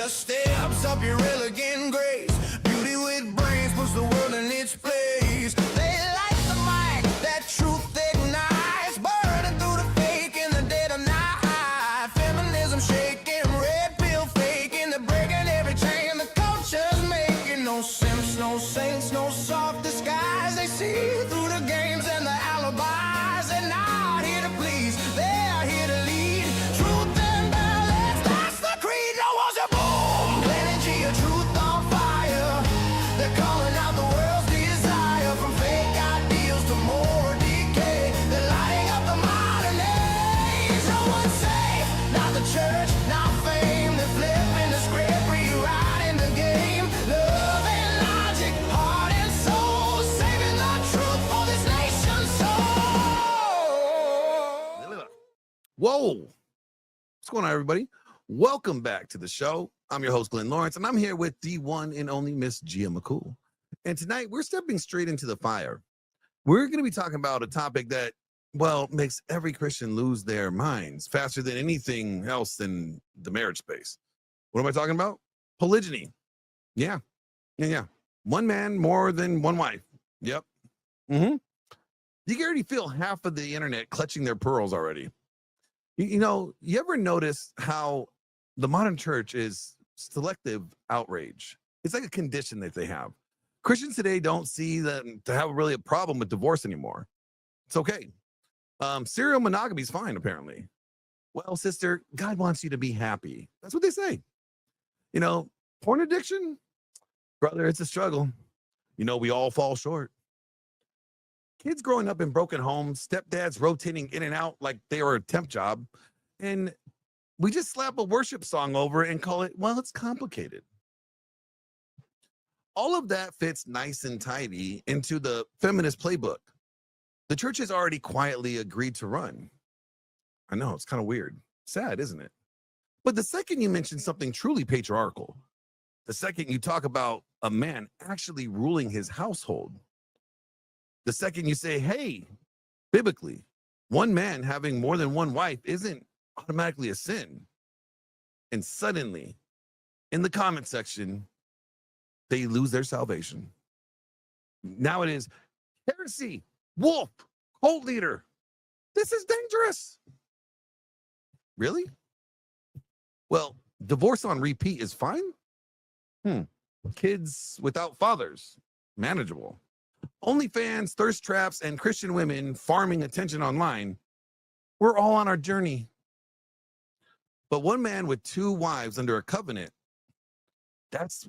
just steps up your elegant grace. Beauty with brains puts the world in its place. They like the mic, that truth ignites, burning through the fake in the dead of night. Feminism shaking, red pill faking, they're breaking every chain the culture's making. No simps, no saints, no soft disguise. They see through the games and the alibis. They're not here to please, they're here to lead. Truth and balance, that's the creed. No one's a boom. Lawrence and Gia, truth on fire. They're calling out the world's desire. From fake ideals to more decay, they're lighting up the modern age. No one's safe, not the church, not fame. They're flipping the script, rewriting the game. Love and logic, heart and soul, saving the truth for this nation's soul. Whoa. What's going on, everybody? Welcome back to the show. I'm your host, Glenn Lawrence, and I'm here with the one and only Miss Gia MaCool. And tonight, we're stepping straight into the fire. We're going to be talking about a topic that, well, makes every Christian lose their minds faster than anything else in the marriage space. What am I talking about? Polygyny. Yeah. One man, more than one wife. Yep. You can already feel half of the internet clutching their pearls already. You know, you ever notice how the modern church is selective outrage? It's like a condition that they have. Christians today don't see them to have really a problem with divorce anymore. It's okay. Serial monogamy is fine, apparently. Well, sister, God wants you to be happy. That's what they say. You know, porn addiction, brother, it's a struggle. You know, we all fall short. Kids growing up in broken homes, stepdads rotating in and out like they were a temp job, and we just slap a worship song over it and call it, well, it's complicated. All of that fits nice and tidy into the feminist playbook the church has already quietly agreed to run. I know, it's kind of weird. Sad, isn't it? But the second you mention something truly patriarchal, the second you talk about a man actually ruling his household, the second you say, hey, biblically, one man having more than one wife isn't automatically a sin. And suddenly, in the comment section, they lose their salvation. Now it is heresy, wolf, cult leader. This is dangerous. Really? Well, divorce on repeat is fine. Kids without fathers, manageable. OnlyFans, thirst traps, and Christian women farming attention online. We're all on our journey. But one man with two wives under a covenant, that's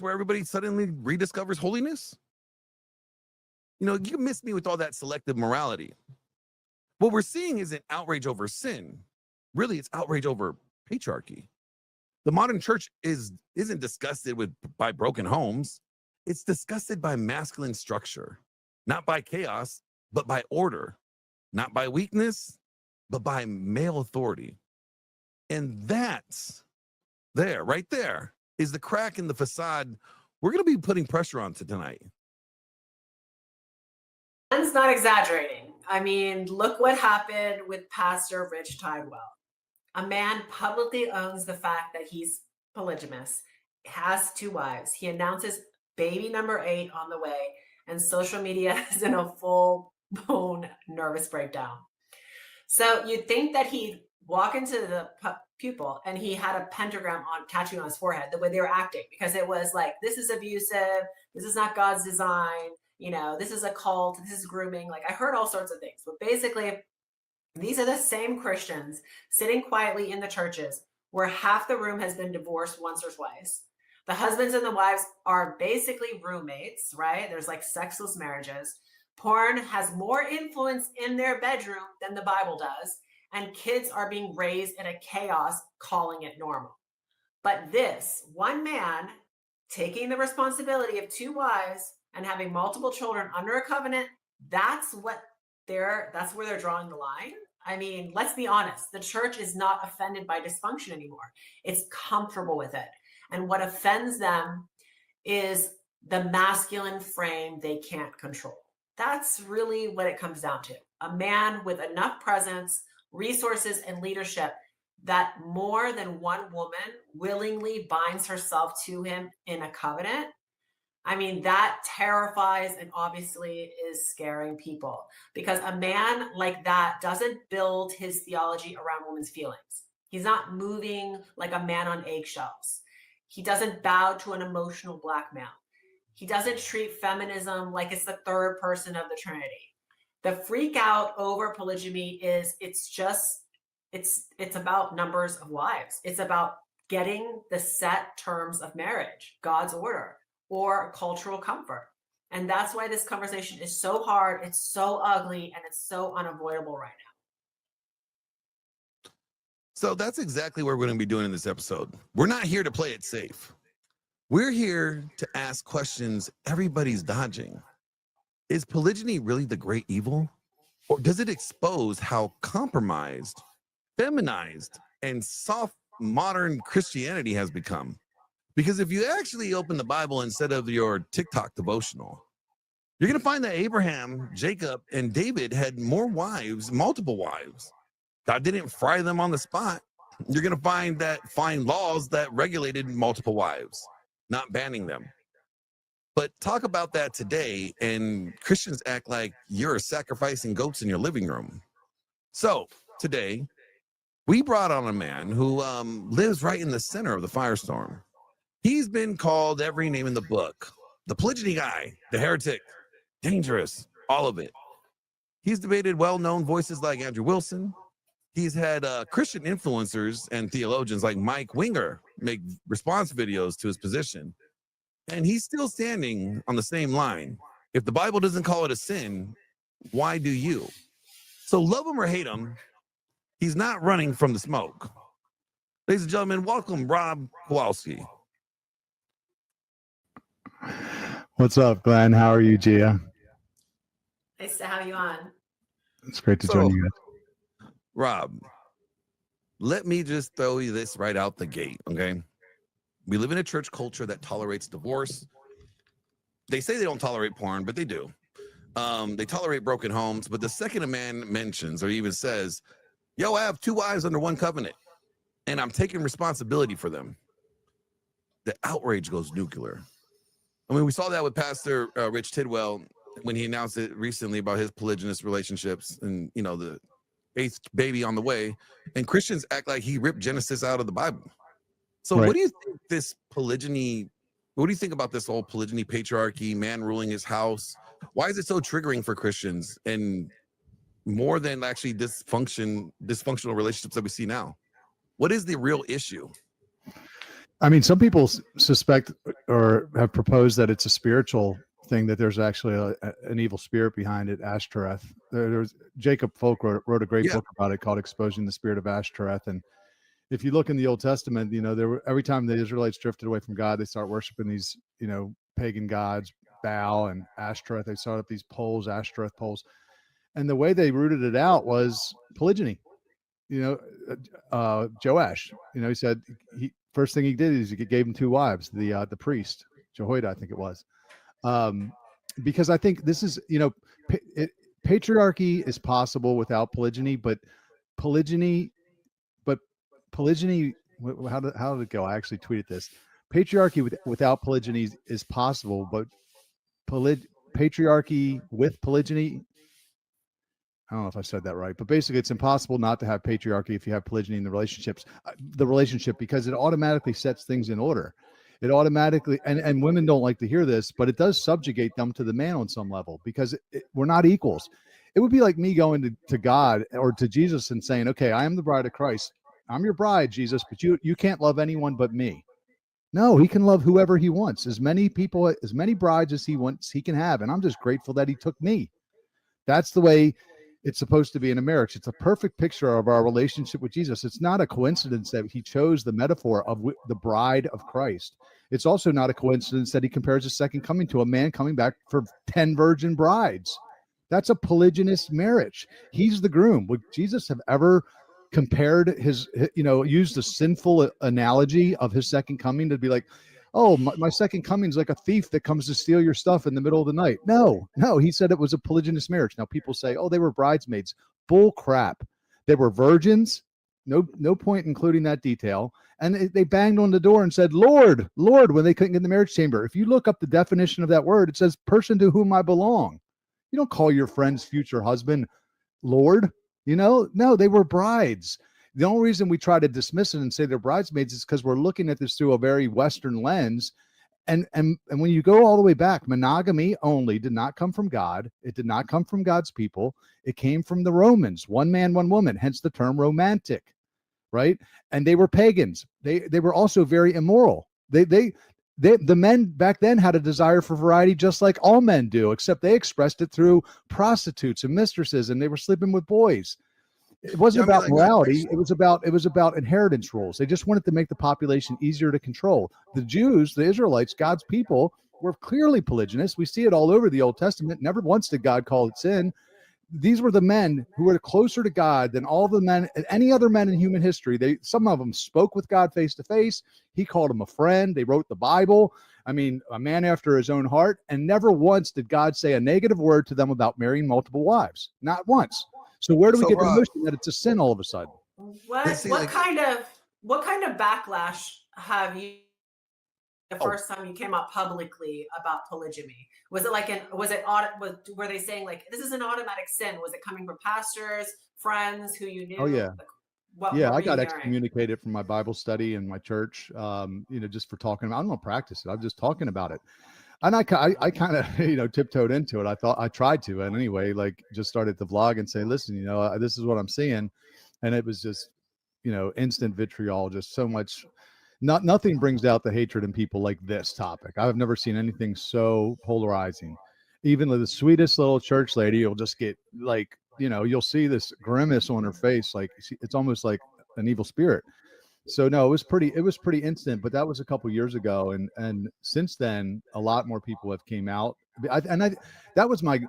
where everybody suddenly rediscovers holiness. You know, you miss me with all that selective morality. What we're seeing isn't outrage over sin. Really, it's outrage over patriarchy. The modern church isn't disgusted by broken homes. It's disgusted by masculine structure, not by chaos, but by order, not by weakness, but by male authority. And that's right there, is the crack in the facade we're going to be putting pressure on tonight. Glenn's not exaggerating. I mean, look what happened with Pastor Rick Tidwell. A man publicly owns the fact that he's polygamous, has two wives. He announces baby number 8 on the way, and social media is in a full-blown nervous breakdown. So you'd think that he'd walk into the pupil and he had a pentagram tattooed on his forehead, the way they were acting, because it was like, this is abusive, this is not God's design, you know, this is a cult, this is grooming. Like, I heard all sorts of things, but basically these are the same Christians sitting quietly in the churches where half the room has been divorced once or twice. The husbands and the wives are basically roommates, right? There's like sexless marriages. Porn has more influence in their bedroom than the Bible does. And kids are being raised in a chaos, calling it normal. But this one man taking the responsibility of two wives and having multiple children under a covenant, that's where they're drawing the line. I mean, let's be honest. The church is not offended by dysfunction anymore. It's comfortable with it. And what offends them is the masculine frame they can't control. That's really what it comes down to. A man with enough presence, resources, and leadership that more than one woman willingly binds herself to him in a covenant, I mean, that terrifies and obviously is scaring people, because a man like that doesn't build his theology around women's feelings. He's not moving like a man on eggshells. He doesn't bow to an emotional blackmail. He doesn't treat feminism like it's the third person of the Trinity. The freak out over polygyny is it's about numbers of wives. It's about getting the set terms of marriage, God's order, or cultural comfort. And that's why this conversation is so hard, it's so ugly, and it's so unavoidable right now. So that's exactly what we're going to be doing in this episode. We're not here to play it safe. We're here to ask questions everybody's dodging. Is polygyny really the great evil? Or does it expose how compromised, feminized, and soft modern Christianity has become? Because if you actually open the Bible instead of your TikTok devotional, you're going to find that Abraham, Jacob, and David had more wives, multiple wives. God didn't fry them on the spot. You're going to find laws that regulated multiple wives, not banning them. But talk about that today, and Christians act like you're sacrificing goats in your living room. So today, we brought on a man who lives right in the center of the firestorm. He's been called every name in the book: the polygyny guy, the heretic, dangerous, all of it. He's debated well-known voices like Andrew Wilson. He's had Christian influencers and theologians like Mike Winger make response videos to his position. And he's still standing on the same line. If the Bible doesn't call it a sin, why do you? So love him or hate him, he's not running from the smoke. Ladies and gentlemen, welcome Rob Kowalski. What's up, Glenn? How are you, Gia? Nice to have you on. It's great to join you guys. Rob, let me just throw you this right out the gate, okay? We live in a church culture that tolerates divorce. They say they don't tolerate porn, but they do. They tolerate broken homes, but the second a man mentions or even says, yo, I have two wives under one covenant, and I'm taking responsibility for them, the outrage goes nuclear. I mean, we saw that with Pastor Rick Tidwell when he announced it recently about his polygynous relationships and, you know, the 8th baby on the way. And Christians act like he ripped Genesis out of the Bible. So Right. What do you think this polygyny, what do you think about this whole polygyny, patriarchy, man ruling his house? Why is it so triggering for Christians, and more than actually dysfunctional relationships that we see now? What is the real issue? I mean, some people suspect or have proposed that it's a spiritual thing, that there's actually an evil spirit behind it, Ashtoreth. There's Jacob Folk wrote a great book about it called Exposing the Spirit of Ashtoreth. And if you look in the Old Testament, you know, every time the Israelites drifted away from God, they start worshiping these, you know, pagan gods, Baal and Ashtoreth. They started up these poles, Ashtoreth poles. And the way they rooted it out was polygyny. You know, Joash, you know, he said first thing he did is he gave him two wives, the priest, Jehoiada, I think it was. Because I think this is, you know, patriarchy is possible without polygyny, but polygyny, how did it go? I actually tweeted this. Patriarchy without polygyny is possible, but patriarchy with polygyny, I don't know if I said that right, but basically it's impossible not to have patriarchy if you have polygyny in the relationship, because it automatically sets things in order. It automatically, and women don't like to hear this, but it does subjugate them to the man on some level, because we're not equals. It would be like me going to God or to Jesus and saying, okay, I am the bride of Christ. I'm your bride, Jesus, but you can't love anyone but me. No, he can love whoever he wants, as many people, as many brides as he wants, he can have. And I'm just grateful that he took me. That's the way it's supposed to be in a marriage. It's a perfect picture of our relationship with Jesus. It's not a coincidence that he chose the metaphor of the bride of Christ. It's also not a coincidence that he compares the second coming to a man coming back for 10 virgin brides. That's a polygynous marriage. He's the groom. Would Jesus have ever compared used a sinful analogy of his second coming to be like, oh, my second coming is like a thief that comes to steal your stuff in the middle of the night? No, he said it was a polygynous marriage. Now people say, oh, they were bridesmaids. Bull crap. They were virgins. No point including that detail. And they banged on the door and said, Lord, Lord, when they couldn't get in the marriage chamber. If you look up the definition of that word, it says person to whom I belong. You don't call your friend's future husband Lord. No, they were brides. The only reason we try to dismiss it and say they're bridesmaids is because we're looking at this through a very Western lens. And when you go all the way back, monogamy only did not come from God. It did not come from God's people. It came from the Romans, one man, one woman, hence the term romantic, right? And they were pagans. They were also very immoral. The men back then had a desire for variety just like all men do, except they expressed it through prostitutes and mistresses, and they were sleeping with boys. It wasn't about morality. It was about inheritance rules. They just wanted to make the population easier to control. The Jews, the Israelites, God's people, were clearly polygynous. We see it all over the Old Testament. Never once did God call it sin. These were the men who were closer to God than all the men, any other men in human history. Some of them spoke with God face to face. He called them a friend. They wrote the Bible. I mean, a man after his own heart. And never once did God say a negative word to them about marrying multiple wives. Not once. So where do we get the notion that it's a sin all of a sudden? What kind of backlash have you the first time you came out publicly about polygyny? Was it were they saying like this is an automatic sin? Was it coming from pastors, friends who you knew? Oh yeah. What I got excommunicated from my Bible study in my church, just for talking about. I don't practice it. I'm just talking about it. And I kind of, tiptoed into it. I tried to, and anyway, like just started to vlog and say, listen, this is what I'm seeing. And it was just, instant vitriol, just so much, nothing brings out the hatred in people like this topic. I've never seen anything so polarizing. Even the sweetest little church lady will just get like, you'll see this grimace on her face. Like it's almost like an evil spirit. So no, it was pretty instant, but that was a couple years ago. And since then, a lot more people have came out. That was my,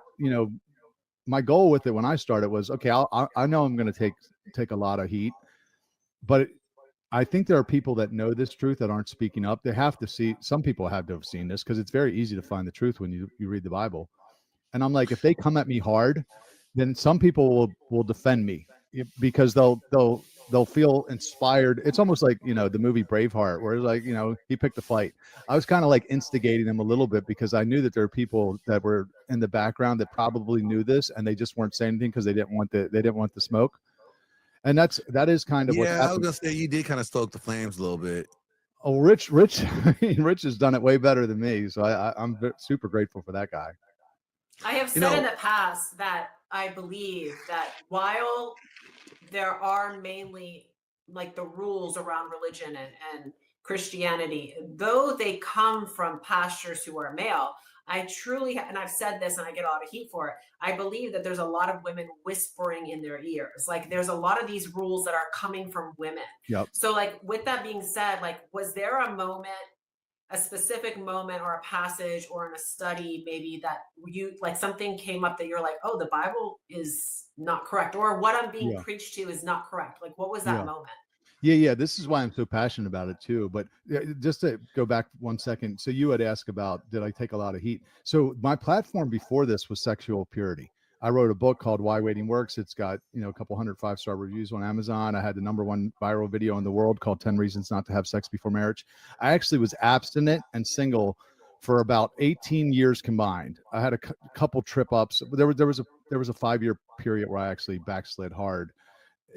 my goal with it when I started was, okay, I know I'm going to take a lot of heat, but I think there are people that know this truth that aren't speaking up. They have to see, some people have to have seen this because it's very easy to find the truth when you read the Bible. And I'm like, if they come at me hard, then some people will defend me because they'll feel inspired. It's almost like, the movie Braveheart, where it's like, he picked a fight. I was kind of like instigating them a little bit because I knew that there are people that were in the background that probably knew this and they just weren't saying anything because they didn't want the smoke. And that is kind of what happened. I was gonna say you did kind of stoke the flames a little bit. Oh, Rich has done it way better than me. So I'm super grateful for that guy. I have said in the past that I believe that while there are mainly like the rules around religion and Christianity, though they come from pastors who are male, I truly, and I've said this and I get a lot of heat for it, I believe that there's a lot of women whispering in their ears. Like there's a lot of these rules that are coming from women. Yep. So like with that being said, like was there a specific moment or a passage or in a study maybe that you like something came up that you're like, oh, the Bible is not correct, or what I'm being preached to is not correct? Like what was that moment? Yeah. This is why I'm so passionate about it too. But just to go back 1 second. So you had asked about, did I take a lot of heat? So my platform before this was sexual purity. I wrote a book called Why Waiting Works. It's got, a couple 100 5-star reviews on Amazon. I had the #1 viral video in the world called 10 Reasons Not to Have Sex Before Marriage. I actually was abstinent and single for about 18 years combined. I had a couple trip ups. There was a 5-year period where I actually backslid hard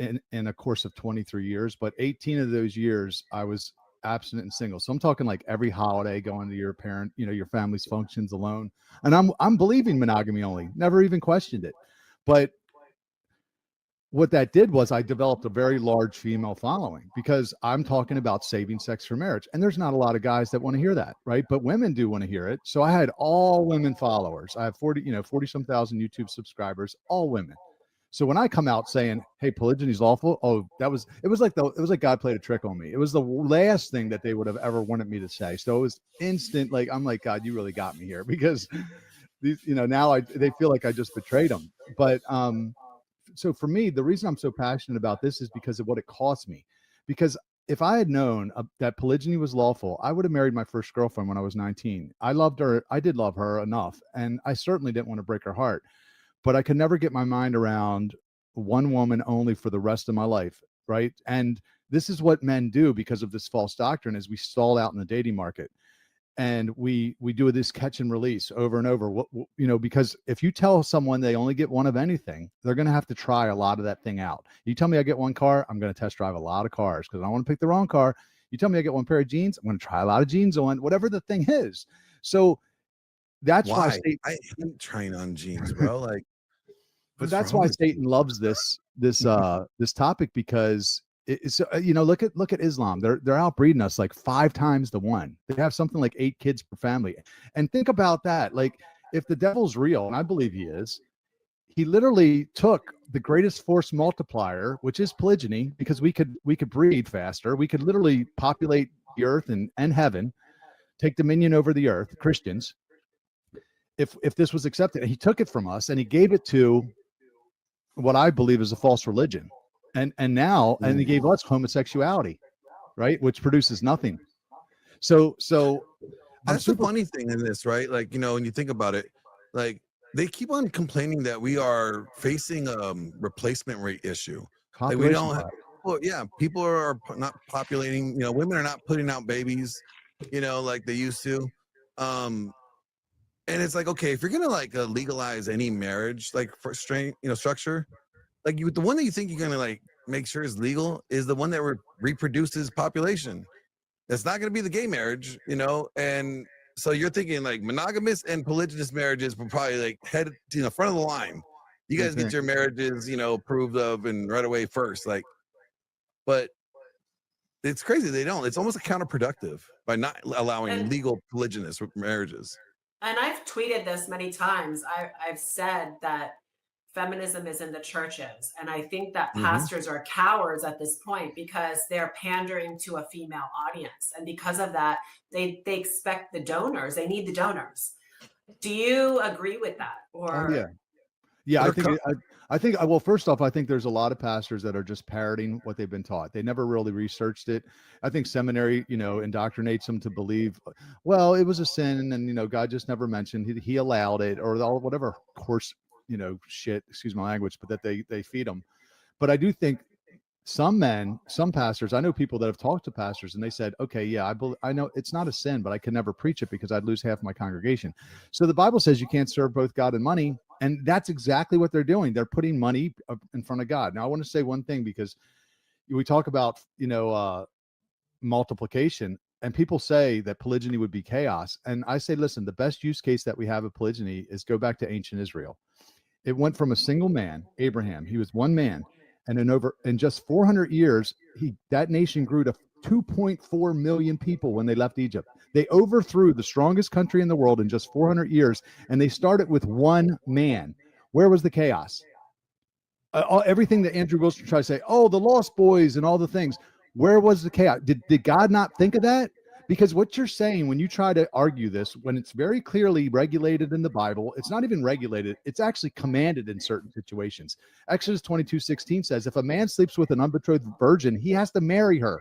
in a course of 23 years, but 18 of those years I was abstinent and single. So I'm talking like every holiday going to your parent, your family's functions alone. And I'm believing monogamy only, never even questioned it. But what that did was I developed a very large female following because I'm talking about saving sex for marriage. And there's not a lot of guys that want to hear that, right? But women do want to hear it. So I had all women followers. I have 40 some thousand YouTube subscribers, all women. So when I come out saying, hey, polygyny is lawful, it was like God played a trick on me. It was the last thing that they would have ever wanted me to say. So it was instant. Like, I'm like, God, you really got me here because these, now they feel like I just betrayed them. But, so for me, the reason I'm so passionate about this is because of what it cost me. Because if I had known that polygyny was lawful, I would have married my first girlfriend when I was 19. I loved her. I did love her enough. And I certainly didn't want to break her heart. But I could never get my mind around one woman only for the rest of my life. right? And this is what men do because of this false doctrine, is we stall out in the dating market. And we do this catch and release over and over. Because if you tell someone they only get one of anything, they're going to have to try a lot of that thing out. You tell me I get one car, I'm going to test drive a lot of cars because I don't want to pick the wrong car. You tell me I get one pair of jeans, I'm going to try a lot of jeans on, whatever the thing is. So that's why Satan, I hate trying on jeans, bro. Like, but that's why Satan loves this topic, because it's look at Islam. They're outbreeding us like 5 times to 1. They have something like 8 kids per family. And think about that. Like, if the devil's real, and I believe he is, he literally took the greatest force multiplier, which is polygyny, because we could breed faster. We could literally populate the earth and heaven, take dominion over the earth, Christians. If this was accepted, he took it from us and he gave it to what I believe is a false religion. And he gave us homosexuality, right? Which produces nothing. So that's the funny thing in this, right? Like, when you think about it, like, they keep on complaining that we are facing a replacement rate issue. Like, we don't have, people are not populating, women are not putting out babies, like they used to. And it's like, okay, if you're gonna like legalize any marriage, like for structure, like the one that you think you're gonna like make sure is legal is the one that reproduces population. That's not gonna be the gay marriage, and so you're thinking like monogamous and polygynous marriages will probably like head to the front of the line. You guys get your marriages, approved of and right away first. Like, but it's crazy they don't. It's almost counterproductive by not allowing legal polygynous marriages. And I've tweeted this many times. I've said that feminism is in the churches. And I think that pastors are cowards at this point because they're pandering to a female audience. And because of that, they expect the donors. They need the donors. Do you agree with that? Or yeah, I think well, first off, I think there's a lot of pastors that are just parroting what they've been taught. They never really researched it. I think seminary, indoctrinates them to believe, well, it was a sin and, God just never mentioned he allowed it, or whatever course, shit, excuse my language, but that they feed them. But I do think some pastors, I know people that have talked to pastors and they said, okay, yeah, I know it's not a sin, but I can never preach it because I'd lose half my congregation. So the Bible says you can't serve both God and money. And that's exactly what they're doing. They're putting money in front of God. Now, I want to say one thing, because we talk about, multiplication, and people say that polygyny would be chaos. And I say, listen, the best use case that we have of polygyny is go back to ancient Israel. It went from a single man, Abraham. He was one man. And in just 400 years, that nation grew to 2.4 million people when they left Egypt. They overthrew the strongest country in the world in just 400 years, and they started with one man. Where was the chaos? Everything that Andrew Wilson tried to say, oh, the Lost Boys and all the things. Where was the chaos? Did God not think of that? Because what you're saying when you try to argue this, when it's very clearly regulated in the Bible, it's not even regulated. It's actually commanded in certain situations. Exodus 22:16 says, if a man sleeps with an unbetrothed virgin, he has to marry her.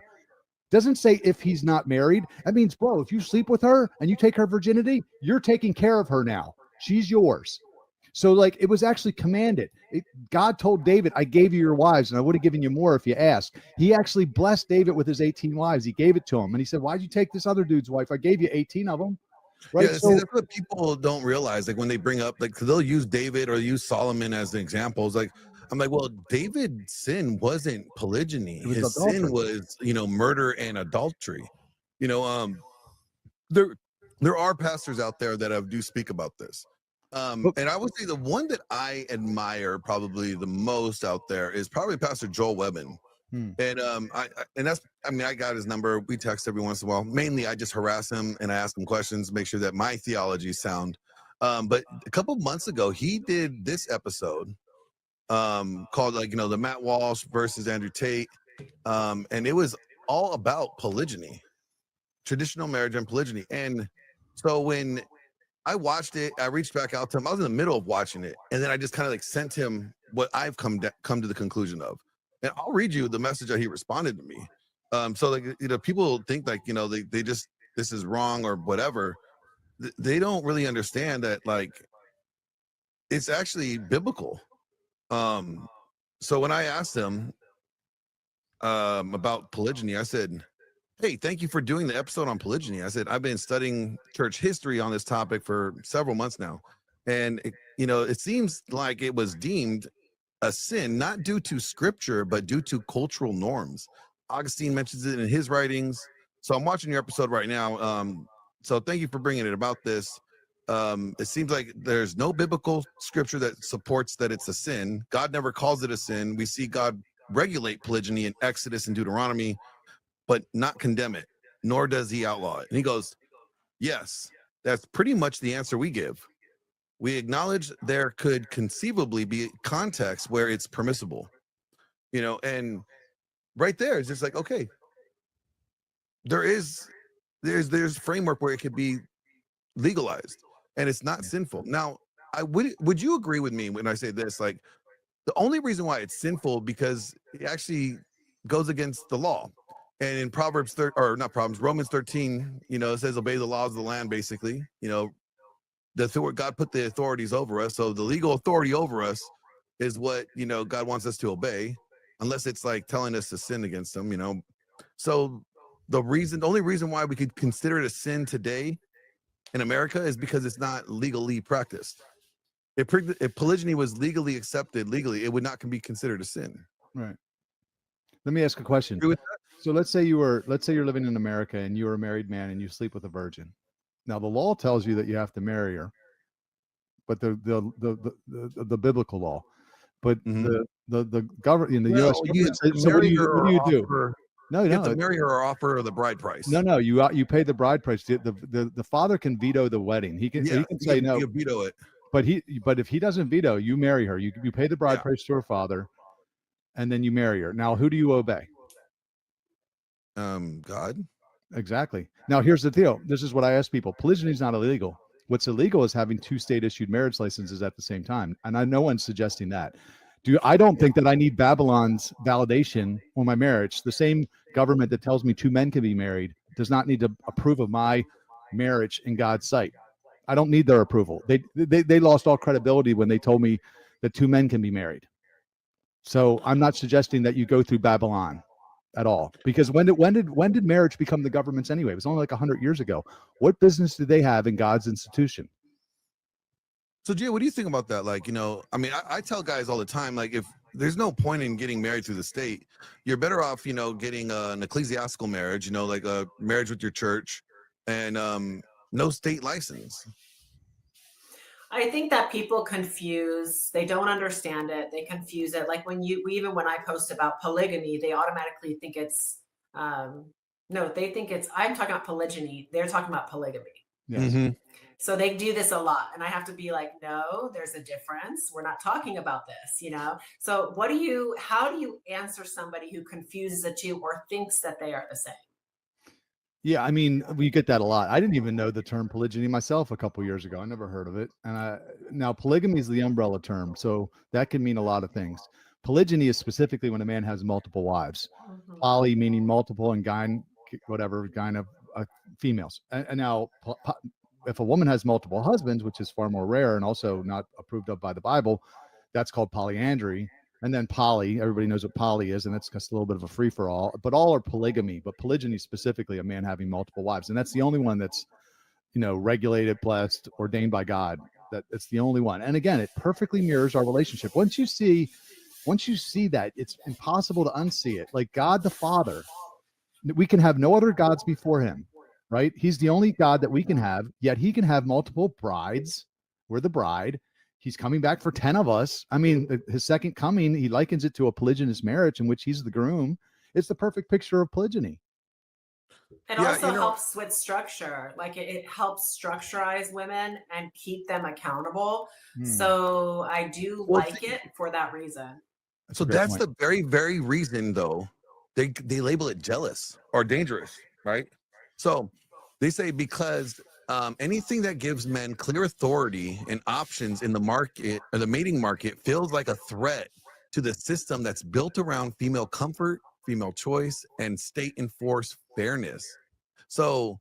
Doesn't say if he's not married. That means, bro, if you sleep with her and you take her virginity, you're taking care of her now. She's yours. So like it was actually commanded. God told David, I gave you your wives and I would have given you more if you asked. He actually blessed David with his 18 wives. He gave it to him. And he said, why'd you take this other dude's wife? I gave you 18 of them. Right. Yeah, see, that's what people don't realize. Like when they bring up, like, 'cause they'll use David or use Solomon as the examples. Like, I'm like, well, David's sin wasn't polygyny. His sin was, murder and adultery. There are pastors out there that do speak about this. And I would say the one that I admire probably the most out there is probably Pastor Joel Webben. And I got his number. We text every once in a while. Mainly I just harass him and I ask him questions, make sure that my theology is sound. But a couple months ago, he did this episode called the Matt Walsh versus Andrew Tate. And it was all about polygyny, traditional marriage and polygyny. And so when I watched it, I reached back out to him. I was in the middle of watching it. And then I just kind of sent him what I've come to the conclusion of. And I'll read you the message that he responded to me. So people think they just, this is wrong or whatever. They don't really understand that it's actually biblical. So when I asked him, about polygyny. I said, hey, thank you for doing the episode on polygyny. I said, I've been studying church history on this topic for several months now. And, it seems like it was deemed a sin, not due to scripture, but due to cultural norms. Augustine mentions it in his writings. So I'm watching your episode right now. So thank you for bringing it about this. It seems like there's no biblical scripture that supports that it's a sin. God never calls it a sin. We see God regulate polygyny in Exodus and Deuteronomy, but not condemn it, nor does he outlaw it. And he goes, yes, that's pretty much the answer we give. We acknowledge there could conceivably be context where it's permissible, and right there, it's just like, okay, there's framework where it could be legalized and it's not sinful. Now, would you agree with me when I say this? Like, the only reason why it's sinful because it actually goes against the law. And in Romans 13, it says obey the laws of the land, basically. God put the authorities over us. So the legal authority over us is what, God wants us to obey, unless it's like telling us to sin against him, So the only reason why we could consider it a sin today in America is because it's not legally practiced. If polygyny was legally accepted, it would not be considered a sin. Right. Let me ask a question. So let's say you're living in America and you're a married man and you sleep with a virgin. Now the law tells you that you have to marry her, but the biblical law, but the government in the U.S. government says, so what do you do? No, you have to marry her or offer her the bride price. No, you pay the bride price. The father can veto the wedding. He can say no. You veto it. But if he doesn't veto, you marry her. You pay the bride price to her father, and then you marry her. Now, who do you obey? God. Exactly. Now, here's the deal. This is what I ask people. Polygyny is not illegal. What's illegal is having two state-issued marriage licenses at the same time. And no one's suggesting that. I don't think that I need Babylon's validation on my marriage. The same government that tells me two men can be married does not need to approve of my marriage in God's sight. I don't need their approval. They lost all credibility when they told me that two men can be married. So I'm not suggesting that you go through Babylon at all, because when did marriage become the government's anyway? It was only like 100 years ago. What business did they have in God's institution? So, Jay, what do you think about that? Like, I tell guys all the time, like, if there's no point in getting married through the state, you're better off, getting an ecclesiastical marriage, like a marriage with your church and no state license. I think that people they don't understand it. They confuse it. Like when I post about polygyny, they automatically think it's, they think I'm talking about polygyny. They're talking about polygamy. Yes. Mm-hmm. So they do this a lot. And I have to be like, no, there's a difference. We're not talking about this, So how do you answer somebody who confuses the two or thinks that they are the same? Yeah, I mean, we get that a lot. I didn't even know the term polygyny myself a couple years ago. I never heard of it. And now polygamy is the umbrella term, so that can mean a lot of things. Polygyny is specifically when a man has multiple wives. Mm-hmm. Poly meaning multiple, and gyne of females. And now, if a woman has multiple husbands, which is far more rare and also not approved of by the Bible, that's called polyandry. And then poly, everybody knows what poly is, and that's just a little bit of a free-for-all. But all are polygamy, but polygyny specifically, a man having multiple wives. And that's the only one that's, regulated, blessed, ordained by God. It's the only one. And again, it perfectly mirrors our relationship. Once you see that, it's impossible to unsee it. Like God the Father, we can have no other gods before him, right? He's the only God that we can have, yet he can have multiple brides. We're the bride. He's coming back for 10 of us. I mean, his second coming, he likens it to a polygynous marriage in which he's the groom. It's the perfect picture of polygyny. It also helps with structure. Like it helps structurize women and keep them accountable. So I do like it for that reason. So that's the very, very reason, though, they label it jealous or dangerous, right? So they say because anything that gives men clear authority and options in the market or the mating market feels like a threat to the system that's built around female comfort, female choice, and state-enforced fairness. So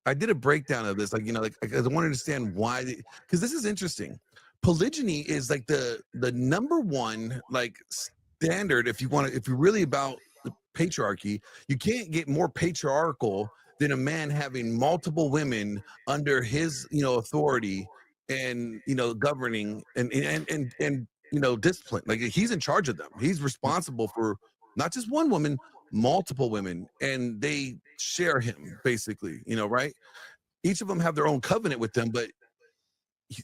I did a breakdown of this, I want to understand why, because this is interesting. Polygyny is like the number one standard if you're really about patriarchy, you can't get more patriarchal than a man having multiple women under his, authority and, governing and discipline. Like he's in charge of them. He's responsible for not just one woman, multiple women, and they share him basically, right? Each of them have their own covenant with them, but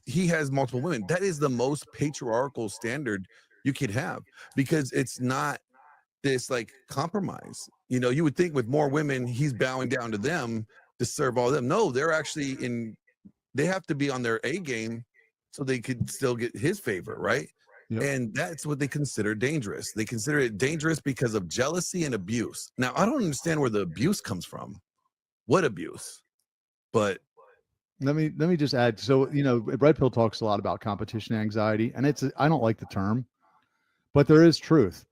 he has multiple women. That is the most patriarchal standard you could have, because it's not this like compromise. You would think with more women, he's bowing down to them to serve all of them. No, they're actually they have to be on their A game so they could still get his favor, right? Yep. And that's what they consider dangerous. They consider it dangerous because of jealousy and abuse. Now, I don't understand where the abuse comes from. What abuse? But let me just add. So, Red Pill talks a lot about competition anxiety, and I don't like the term, but there is truth,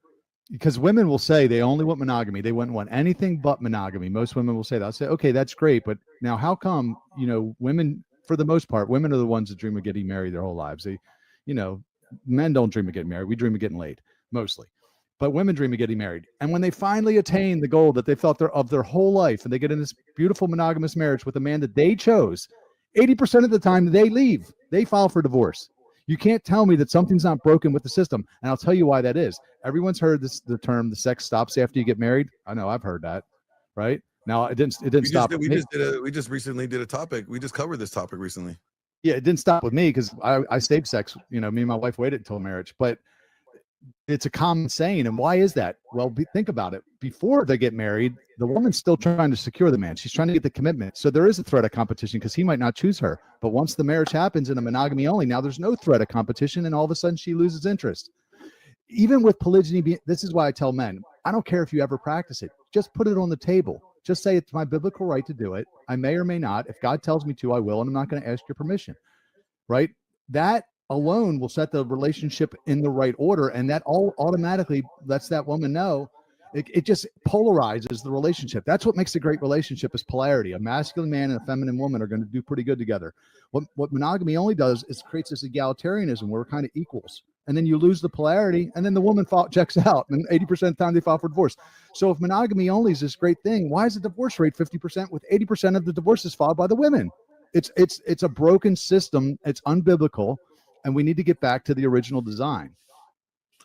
because women will say they only want monogamy. They wouldn't want anything but monogamy. Most women will say that. I'll say, okay, that's great, but now how come, women, for the most part, women are the ones that dream of getting married their whole lives. They, men don't dream of getting married. We dream of getting laid mostly, but women dream of getting married. And when they finally attain the goal that they thought of their whole life, and they get in this beautiful monogamous marriage with a man that they chose, 80% of the time they leave. They file for divorce. You can't tell me that something's not broken with the system. And I'll tell you why that is. Everyone's heard the term, the sex stops after you get married. I know, I've heard that. Right? Now it didn't stop. We just recently did a topic. We just covered this topic recently. Yeah, it didn't stop with me because I saved sex. Me and my wife waited until marriage, but it's a common saying. And why is that? Well, think about it. Before they get married, the woman's still trying to secure the man. She's trying to get the commitment. So there is a threat of competition because he might not choose her. But once the marriage happens in a monogamy only, now there's no threat of competition, and all of a sudden she loses interest. Even with polygyny, this is why I tell men, I don't care if you ever practice it. Just put it on the table. Just say it's my biblical right to do it. I may or may not. If God tells me to, I will, and I'm not going to ask your permission. Right? That alone will set the relationship in the right order, and that all automatically lets that woman know. It just polarizes the relationship. That's what makes a great relationship, is polarity. A masculine man and a feminine woman are going to do pretty good together. What monogamy only does is creates this egalitarianism where we're kind of equals. And then you lose the polarity, and then the woman checks out, and 80% of the time they file for divorce. So if monogamy only is this great thing, why is the divorce rate 50% with 80% of the divorces filed by the women? It's a broken system. It's unbiblical, and we need to get back to the original design.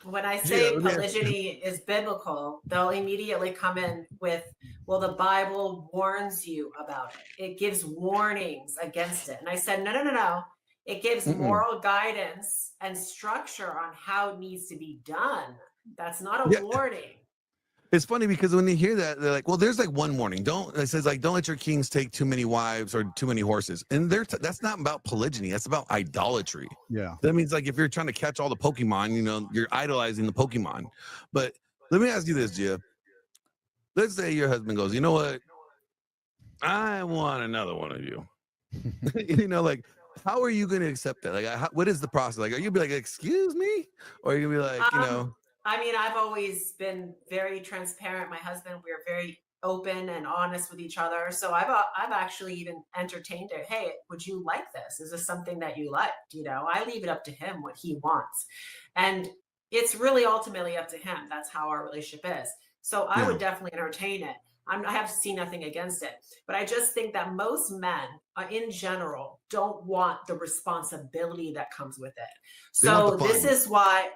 When I say polygyny is biblical, they'll immediately come in with, well, the Bible warns you about it. It gives warnings against it. And I said, no. It gives moral guidance and structure on how it needs to be done. That's not a warning. It's funny because when they hear that, they're like, well, there's like one warning. It says like, don't let your kings take too many wives or too many horses. And that's not about polygyny. That's about idolatry. Yeah. That means like, if you're trying to catch all the Pokemon, you're idolizing the Pokemon. But let me ask you this, Gia. Let's say your husband goes, you know what? I want another one of you. Like, how are you going to accept that? Like, what is the process? Like, are you be like, excuse me? Or are you be like, I mean, I've always been very transparent. My husband, we're very open and honest with each other. So I've actually even entertained it. Hey, would you like this? Is this something that you like? I leave it up to him what he wants. And it's really ultimately up to him. That's how our relationship is. So I would definitely entertain it. I have seen nothing against it, but I just think that most men in general don't want the responsibility that comes with it. So this is why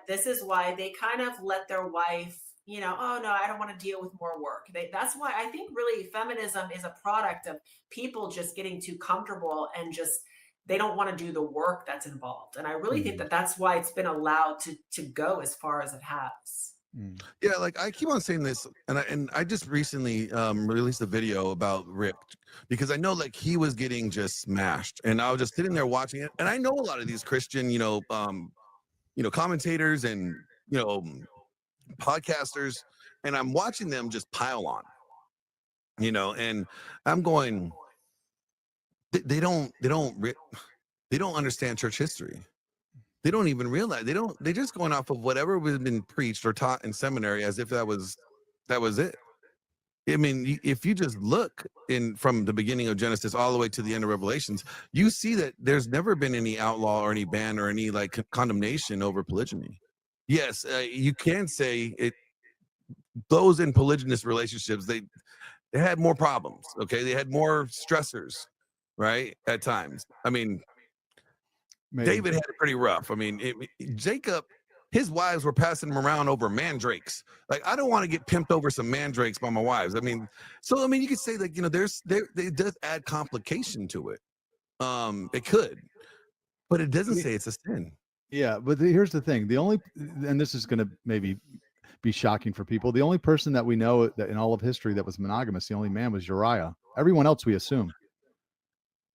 they kind of let their wife, oh no, I don't want to deal with more work. That's why I think really feminism is a product of people just getting too comfortable and just, they don't want to do the work that's involved. And I really think that that's why it's been allowed to go as far as it has. Yeah, like I keep on saying this, and I just recently released a video about Rick, because I know like he was getting just smashed, and I was just sitting there watching it, and I know a lot of these Christian, commentators and podcasters, and I'm watching them just pile on, and I'm going, they don't understand church history. They don't even realize they're just going off of whatever was been preached or taught in seminary as if that was it. I mean, if you just look from the beginning of Genesis all the way to the end of Revelations, you see that there's never been any outlaw or any ban or any like condemnation over polygyny. Yes, you can say it those in polygynous relationships, they had more problems. Okay, they had more stressors, right? At times. I mean, Maybe. David had it pretty rough. I mean, Jacob, his wives were passing him around over mandrakes. Like, I don't want to get pimped over some mandrakes by my wives. I mean, so I mean, you could say that, you know, they does add complication to it. It could, but it doesn't say it's a sin. Yeah, but here's the thing: the only, and this is going to maybe be shocking for people, the only person that we know that in all of history that was monogamous, the only man was Uriah. Everyone else we assume.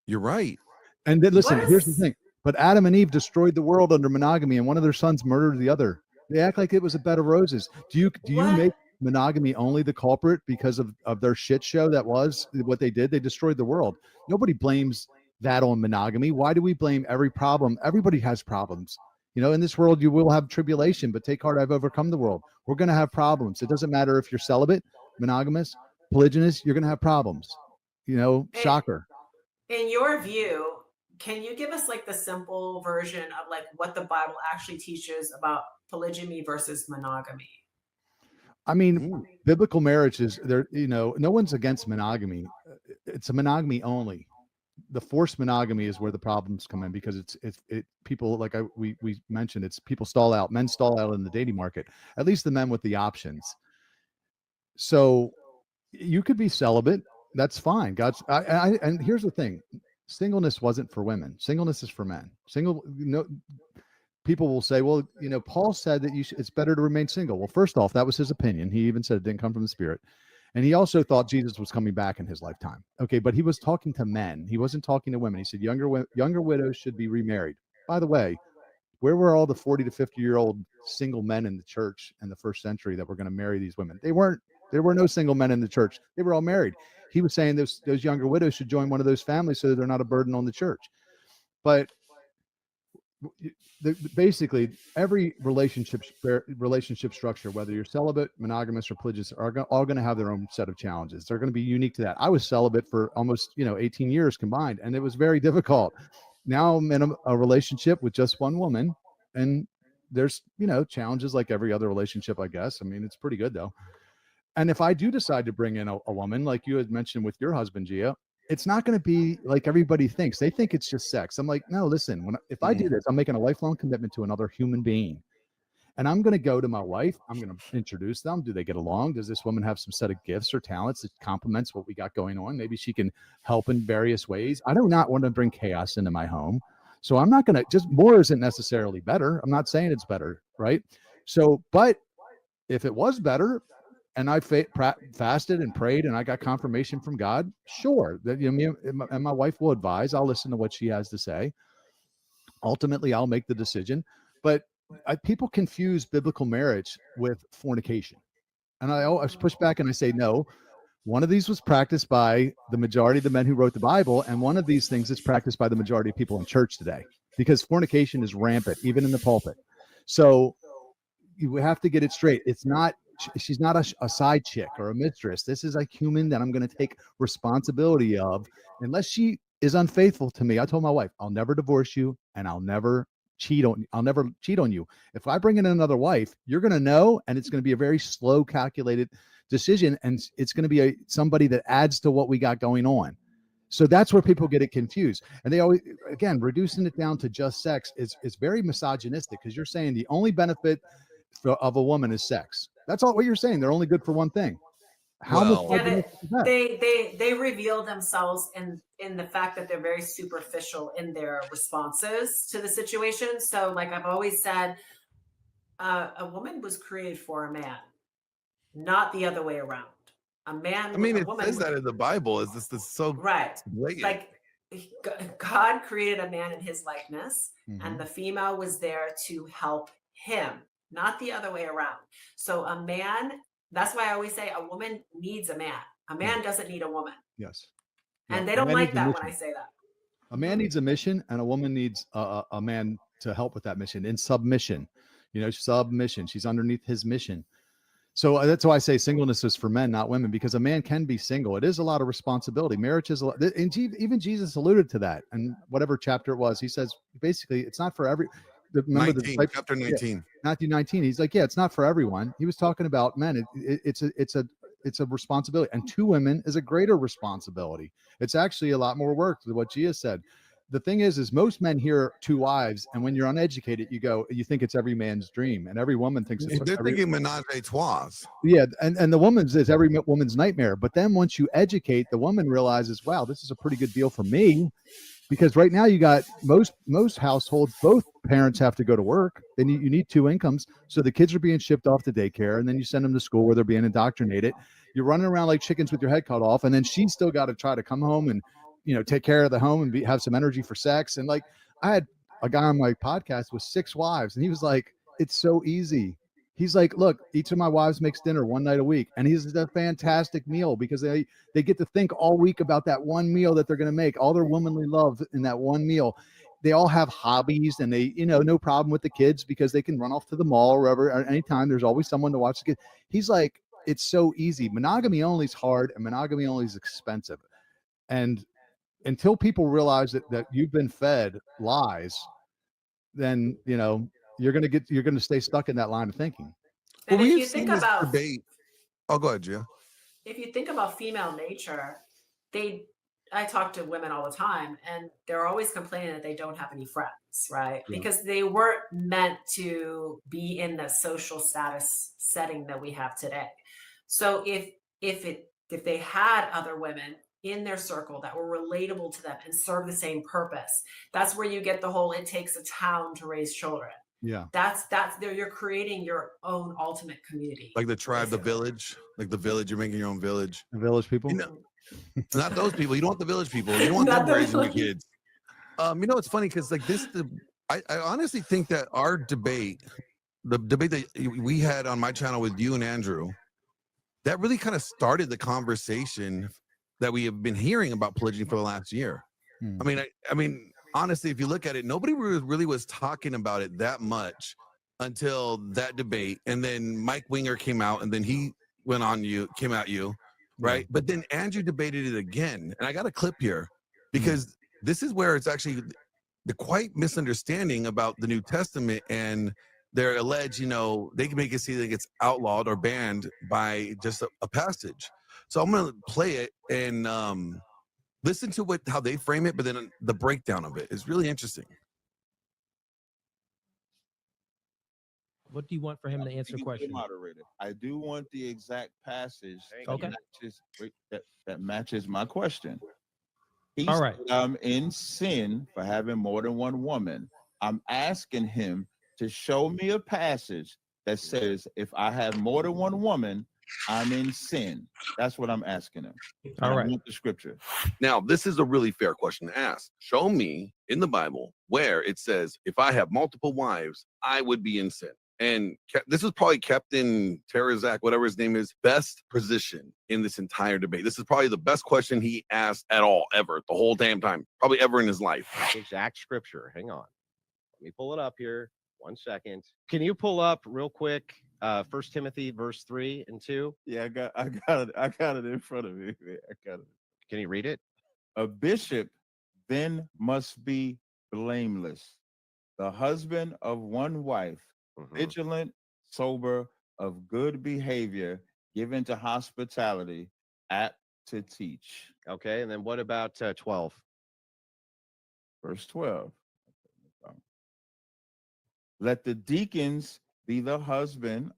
You're right. And then listen, here's the thing. But Adam and Eve destroyed the world under monogamy, and one of their sons murdered the other. They act like it was a bed of roses. Do you make monogamy only the culprit because of their shit show that was what they did? They destroyed the world. Nobody blames that on monogamy. Why do we blame every problem? Everybody has problems. You know, in this world, you will have tribulation, but take heart, I've overcome the world. We're going to have problems. It doesn't matter if you're celibate, monogamous, polygynous, you're going to have problems. You know, shocker. In your view, can you give us like the simple version of like what the Bible actually teaches about polygyny versus monogamy? I mean, biblical marriage is there, you know, no one's against monogamy. It's a monogamy only. The forced monogamy is where the problems come in, because it's people, like we mentioned, it's people stall out. Men stall out in the dating market, at least the men with the options. So you could be celibate. That's fine. And here's the thing. Singleness wasn't for women. Singleness is for men. People will say, well, you know, Paul said that it's better to remain single. Well, first off, that was his opinion. He even said it didn't come from the Spirit. And he also thought Jesus was coming back in his lifetime. Okay, but he was talking to men. He wasn't talking to women. He said younger widows should be remarried. By the way, where were all the 40 to 50-year-old single men in the church in the first century that were going to marry these women? There were no single men in the church. They were all married. He was saying those younger widows should join one of those families so that they're not a burden on the church. But basically, every relationship structure, whether you're celibate, monogamous, or polygynous, are all going to have their own set of challenges. They're going to be unique to that. I was celibate for almost 18 years combined, and it was very difficult. Now I'm in a relationship with just one woman, and there's challenges like every other relationship, I guess. I mean, it's pretty good though. And if I do decide to bring in a woman, like you had mentioned with your husband, Gia, it's not going to be like everybody thinks. They think it's just sex. I'm like, no, listen, if I do this, I'm making a lifelong commitment to another human being. And I'm going to go to my wife. I'm going to introduce them. Do they get along? Does this woman have some set of gifts or talents that complements what we got going on? Maybe she can help in various ways. I do not want to bring chaos into my home. So I'm not going to, just more isn't necessarily better. I'm not saying it's better, right? So, but if it was better, and I fasted and prayed, and I got confirmation from God, sure, that me and my wife will advise. I'll listen to what she has to say. Ultimately, I'll make the decision. But people confuse biblical marriage with fornication, and I always push back and I say no. One of these was practiced by the majority of the men who wrote the Bible, and one of these things is practiced by the majority of people in church today, because fornication is rampant, even in the pulpit. So you have to get it straight. It's not. She's not a side chick or a mistress. This is a human that I'm going to take responsibility of. Unless she is unfaithful to me, I told my wife, I'll never divorce you, and I'll never cheat on you. If I bring in another wife, you're going to know, and it's going to be a very slow, calculated decision, and it's going to be somebody that adds to what we got going on. So that's where people get it confused. And they always, again, reducing it down to just sex is very misogynistic, because you're saying the only benefit of a woman is sex. That's all what you're saying. They're only good for one thing. They reveal themselves in the fact that they're very superficial in their responses to the situation. So, like I've always said, a woman was created for a man, not the other way around. A man. I mean, it says that in the Bible. Is this so right? blatant? Like God created a man in His likeness, and the female was there to help him, not the other way around. So a man, that's why I always say a woman needs a man. A man doesn't need a woman. Yes. And they don't like that when I say that. A man needs a mission, and a woman needs a man to help with that mission in submission. Submission. She's underneath his mission. So that's why I say singleness is for men, not women, because a man can be single. It is a lot of responsibility. Marriage is a lot. And even Jesus alluded to that. And whatever chapter it was, he says, basically, it's not for remember 19, chapter 19. Matthew 19. He's like, yeah, it's not for everyone. He was talking about men. It's a responsibility, and 2 women is a greater responsibility. It's actually a lot more work than what Gia said. The thing is most men hear 2 wives, and when you're uneducated, you think it's every man's dream, and every woman thinks it's They're thinking menage a trois. Yeah, and the woman's is every woman's nightmare. But then once you educate, the woman realizes, wow, this is a pretty good deal for me, because right now you got most households, both parents have to go to work. Then you need 2 incomes, so the kids are being shipped off to daycare, and then you send them to school where they're being indoctrinated. You're running around like chickens with your head cut off, and then she's still got to try to come home and take care of the home and have some energy for sex. And like, I had a guy on my podcast with 6 wives, and he was like, it's so easy. He's like, look, each of my wives makes dinner one night a week, and he's a fantastic meal because they get to think all week about that one meal that they're going to make, all their womanly love in that one meal. They all have hobbies, and they, no problem with the kids because they can run off to the mall or wherever at any time. There's always someone to watch the kids. He's like, it's so easy. Monogamy only is hard, and monogamy only is expensive. And until people realize that you've been fed lies, then you're going to stay stuck in that line of thinking. And Well, if we've you seen think this about debate. Oh, go ahead, Gia. if you think about female nature, I talk to women all the time, and they're always complaining that they don't have any friends, right? Yeah. Because they weren't meant to be in the social status setting that we have today. So if they had other women in their circle that were relatable to them and serve the same purpose, that's where you get the whole "it takes a town to raise children." Yeah. That's there. You're creating your own ultimate community. Like the tribe, the basically. village, like the village. You're making your own village. The village people. Not those people. You don't want the village people. You don't want Not them the raising your village. kids. It's funny because like I honestly think that our debate, the debate that we had on my channel with you and Andrew, that really kind of started the conversation that we have been hearing about polygyny for the last year. I mean, honestly, if you look at it, nobody really was talking about it that much until that debate, and then Mike Winger came out, and then he came at you, right? But then Andrew debated it again, and I got a clip here because this is where it's actually the quite misunderstanding about the New Testament, and they're alleged, they can make it seem like it's outlawed or banned by just a passage. So I'm gonna play it and listen to how they frame it, but then the breakdown of it is really interesting. What do you want for him to answer the question? Moderator, I do want the exact passage Okay. that matches my question. All right. Said, I'm in sin for having more than one woman. I'm asking him to show me a passage that says if I have more than one woman, I'm in sin. That's what I'm asking him. All right. I want the scripture. Now, this is a really fair question to ask. Show me in the Bible where it says, if I have multiple wives, I would be in sin. And this is probably Captain Terazak, whatever his name is, best position in this entire debate. This is probably the best question he asked at all, ever, the whole damn time, probably ever in his life. Exact scripture. Hang on. Let me pull it up here. 1 second. Can you pull up real quick 1 Timothy verse 3 and 2? Yeah, I got it in front of me. I got it. Can you read it? A bishop then must be blameless, the husband of one wife, vigilant, sober, of good behavior, given to hospitality, apt to teach. Okay, and then what about 12? Verse 12. Let the deacons be the husbands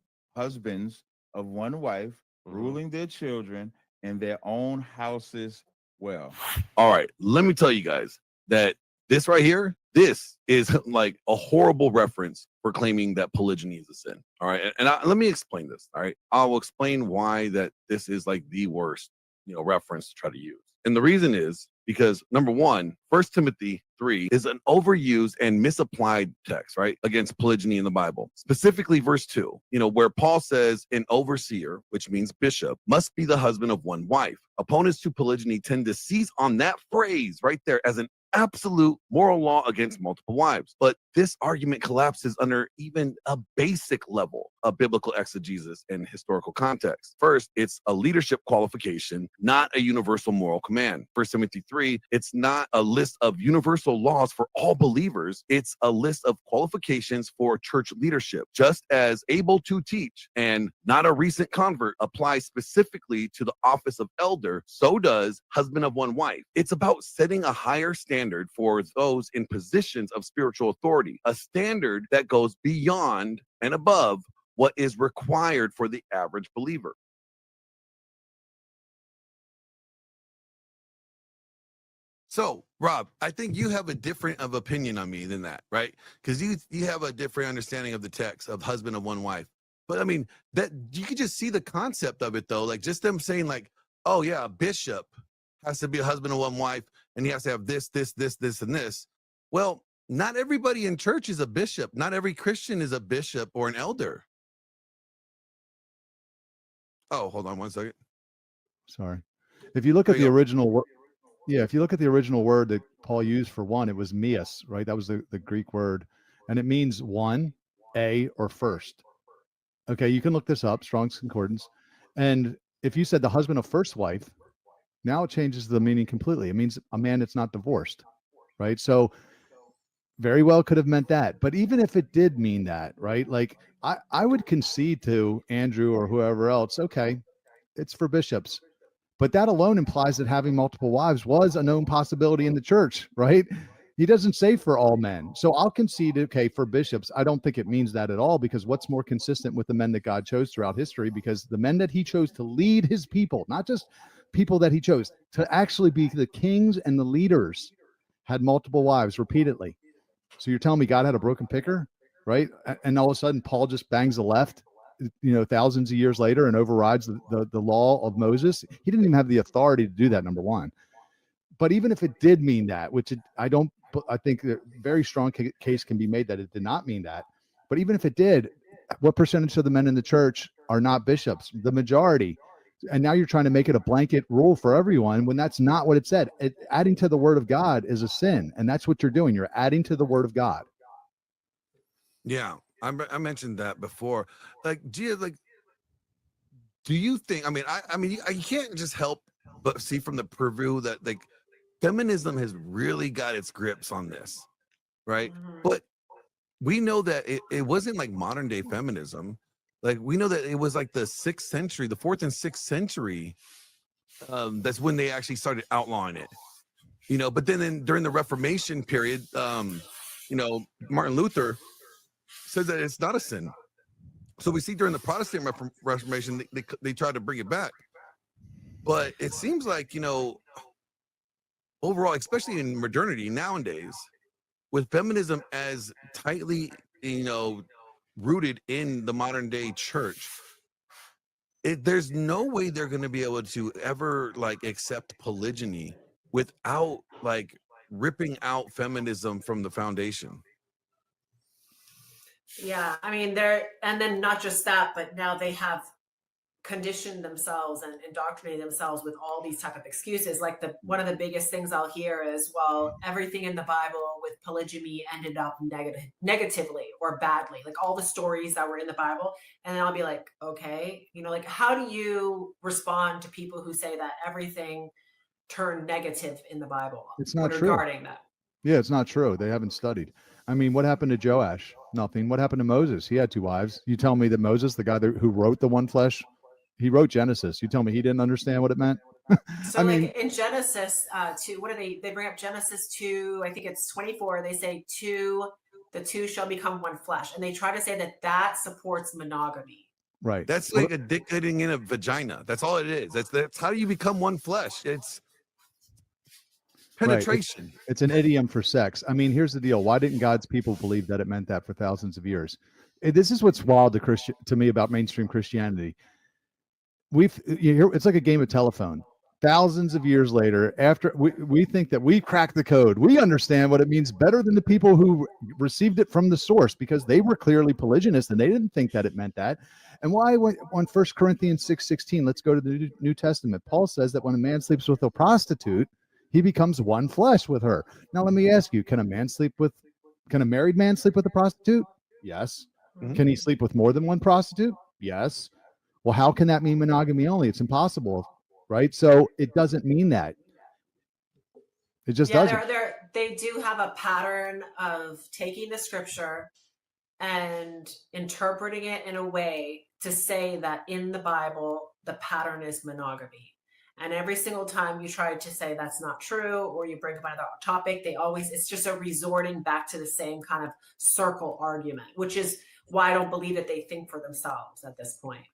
of one wife, ruling their children and their own houses well. All right, let me tell you guys that this right here, this is like a horrible reference for claiming that polygyny is a sin. All right, and let me explain this. All right, I will explain why that this is like the worst, reference to try to use. And the reason is because number one, 1 Timothy 3 is an overused and misapplied text, right, against polygyny in the Bible. Specifically, verse 2, where Paul says an overseer, which means bishop, must be the husband of one wife. Opponents to polygyny tend to seize on that phrase right there as an absolute moral law against multiple wives. But this argument collapses under even a basic level of biblical exegesis and historical context. First, it's a leadership qualification, not a universal moral command. 1 Timothy 3, it's not a list of universal laws for all believers. It's a list of qualifications for church leadership. Just as able to teach and not a recent convert applies specifically to the office of elder, so does husband of one wife. It's about setting a higher standard for those in positions of spiritual authority, a standard that goes beyond and above what is required for the average believer. So, Rob, I think you have a different of opinion on me than that, right? Because you have a different understanding of the text of husband of one wife. But I mean, that you could just see the concept of it, though. Like just them saying, like, oh yeah, a bishop has to be a husband of one wife, and he has to have this, this, this, this, and this. Well, not everybody in church is a bishop. Not every Christian is a bishop or an elder. Oh, hold on one second. Sorry. If you look at There you the go. original word, yeah, if you look at the original word that Paul used for one, it was mias, right? That was the Greek word, and it means one, a, or first. Okay, you can look this up, Strong's Concordance. And if you said the husband of first wife, now it changes the meaning completely. It means a man that's not divorced, right? So very well could have meant that. But even if it did mean that, right? Like I would concede to Andrew or whoever else, okay, it's for bishops. But that alone implies that having multiple wives was a known possibility in the church, right? He doesn't say for all men. So I'll concede, okay, for bishops, I don't think it means that at all, because what's more consistent with the men that God chose throughout history? Because the men that he chose to lead his people, not just people that he chose, to actually be the kings and the leaders, had multiple wives repeatedly. So you're telling me God had a broken picker, right? And all of a sudden Paul just bangs the left, thousands of years later, and overrides the law of Moses. He didn't even have the authority to do that, number one. But even if it did mean that, which I think a very strong case can be made that it did not mean that. But even if it did, what percentage of the men in the church are not bishops? The majority. And now you're trying to make it a blanket rule for everyone when that's not what it said. Adding to the word of God is a sin. And that's what you're doing. You're adding to the word of God. Yeah, I mentioned that before. Like, Gia, like, do you think? I mean, you can't just help but see from the purview that like feminism has really got its grips on this, right? Mhm. But we know that it wasn't like modern day feminism. Like we know that it was like the 6th century, the 4th and 6th century. That's when they actually started outlawing it. But then during the Reformation period, Martin Luther says that it's not a sin. So we see during the Protestant Reformation, they tried to bring it back. But it seems like, overall, especially in modernity nowadays, with feminism as tightly, rooted in the modern day church, there's no way they're going to be able to ever like accept polygyny without like ripping out feminism from the foundation. Yeah, I mean, and then not just that, but now they have conditioned themselves and indoctrinated themselves with all these type of excuses. Like one of the biggest things I'll hear is, well, everything in the Bible with polygamy ended up negatively or badly, like all the stories that were in the Bible. And then I'll be like, okay, like how do you respond to people who say that everything turned negative in the Bible? It's not true. Regarding that. Yeah, it's not true. They haven't studied. I mean, what happened to Joash? Nothing. What happened to Moses? He had 2 wives. You tell me that Moses, the guy who wrote the one flesh, he wrote Genesis. You tell me he didn't understand what it meant? So like in Genesis 2, what do they bring up? Genesis 2, I think it's 24. They say the two shall become one flesh. And they try to say that supports monogamy. Right. That's like a dick getting in a vagina. That's all it is. That's how you become one flesh. It's penetration. Right. It's an idiom for sex. I mean, here's the deal. Why didn't God's people believe that it meant that for thousands of years? This is what's wild to me about mainstream Christianity. It's like a game of telephone. Thousands of years later, after we think that we cracked the code, we understand what it means better than the people who received it from the source, because they were clearly polygynist and they didn't think that it meant that. And why on 1 Corinthians 6:16, let's go to the New Testament. Paul says that when a man sleeps with a prostitute, He becomes one flesh with her. Now, let me ask you, can a married man sleep with a prostitute? Yes. Mhm. Can he sleep with more than one prostitute? Yes. Well, how can that mean monogamy only? It's impossible, right? So it doesn't mean that. It just Yeah, doesn't. they do have a pattern of taking the scripture and interpreting it in a way to say that in the Bible, the pattern is monogamy. And every single time you try to say that's not true, or you bring up another topic, it's just a resorting back to the same kind of circle argument, which is why I don't believe that they think for themselves at this point.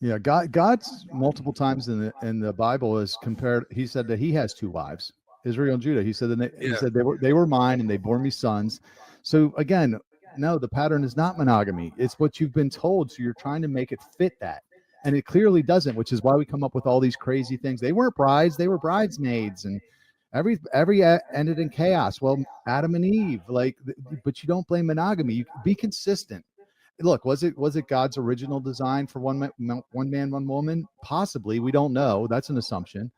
Yeah, God's multiple times in the Bible is compared. He said that he has two wives, Israel and Judah. He said they were mine and they bore me sons. So again, no, the pattern is not monogamy. It's what you've been told. So you're trying to make it fit that, and it clearly doesn't. Which is why we come up with all these crazy things. They weren't brides; they were bridesmaids, and every ended in chaos. Well, Adam and Eve, but you don't blame monogamy. You be consistent. Look, was it God's original design for one man, one woman? Possibly. We don't know. That's an assumption.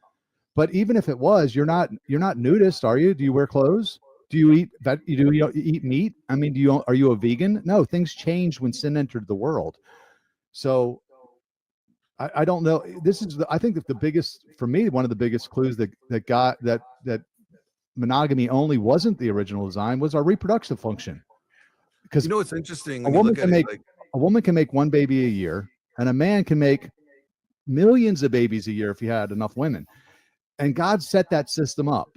But even if it was, you're not nudist, are you? Do you wear clothes? Do you eat you eat meat? I mean, are you a vegan? No, things changed when sin entered the world. So I don't know. I think that the biggest, for me, one of the biggest clues that monogamy only wasn't the original design was our reproductive function. Because It's interesting a when you woman look at can it. make a woman can make one baby a year, and a man can make millions of babies a year if he had enough women. And God set that system up.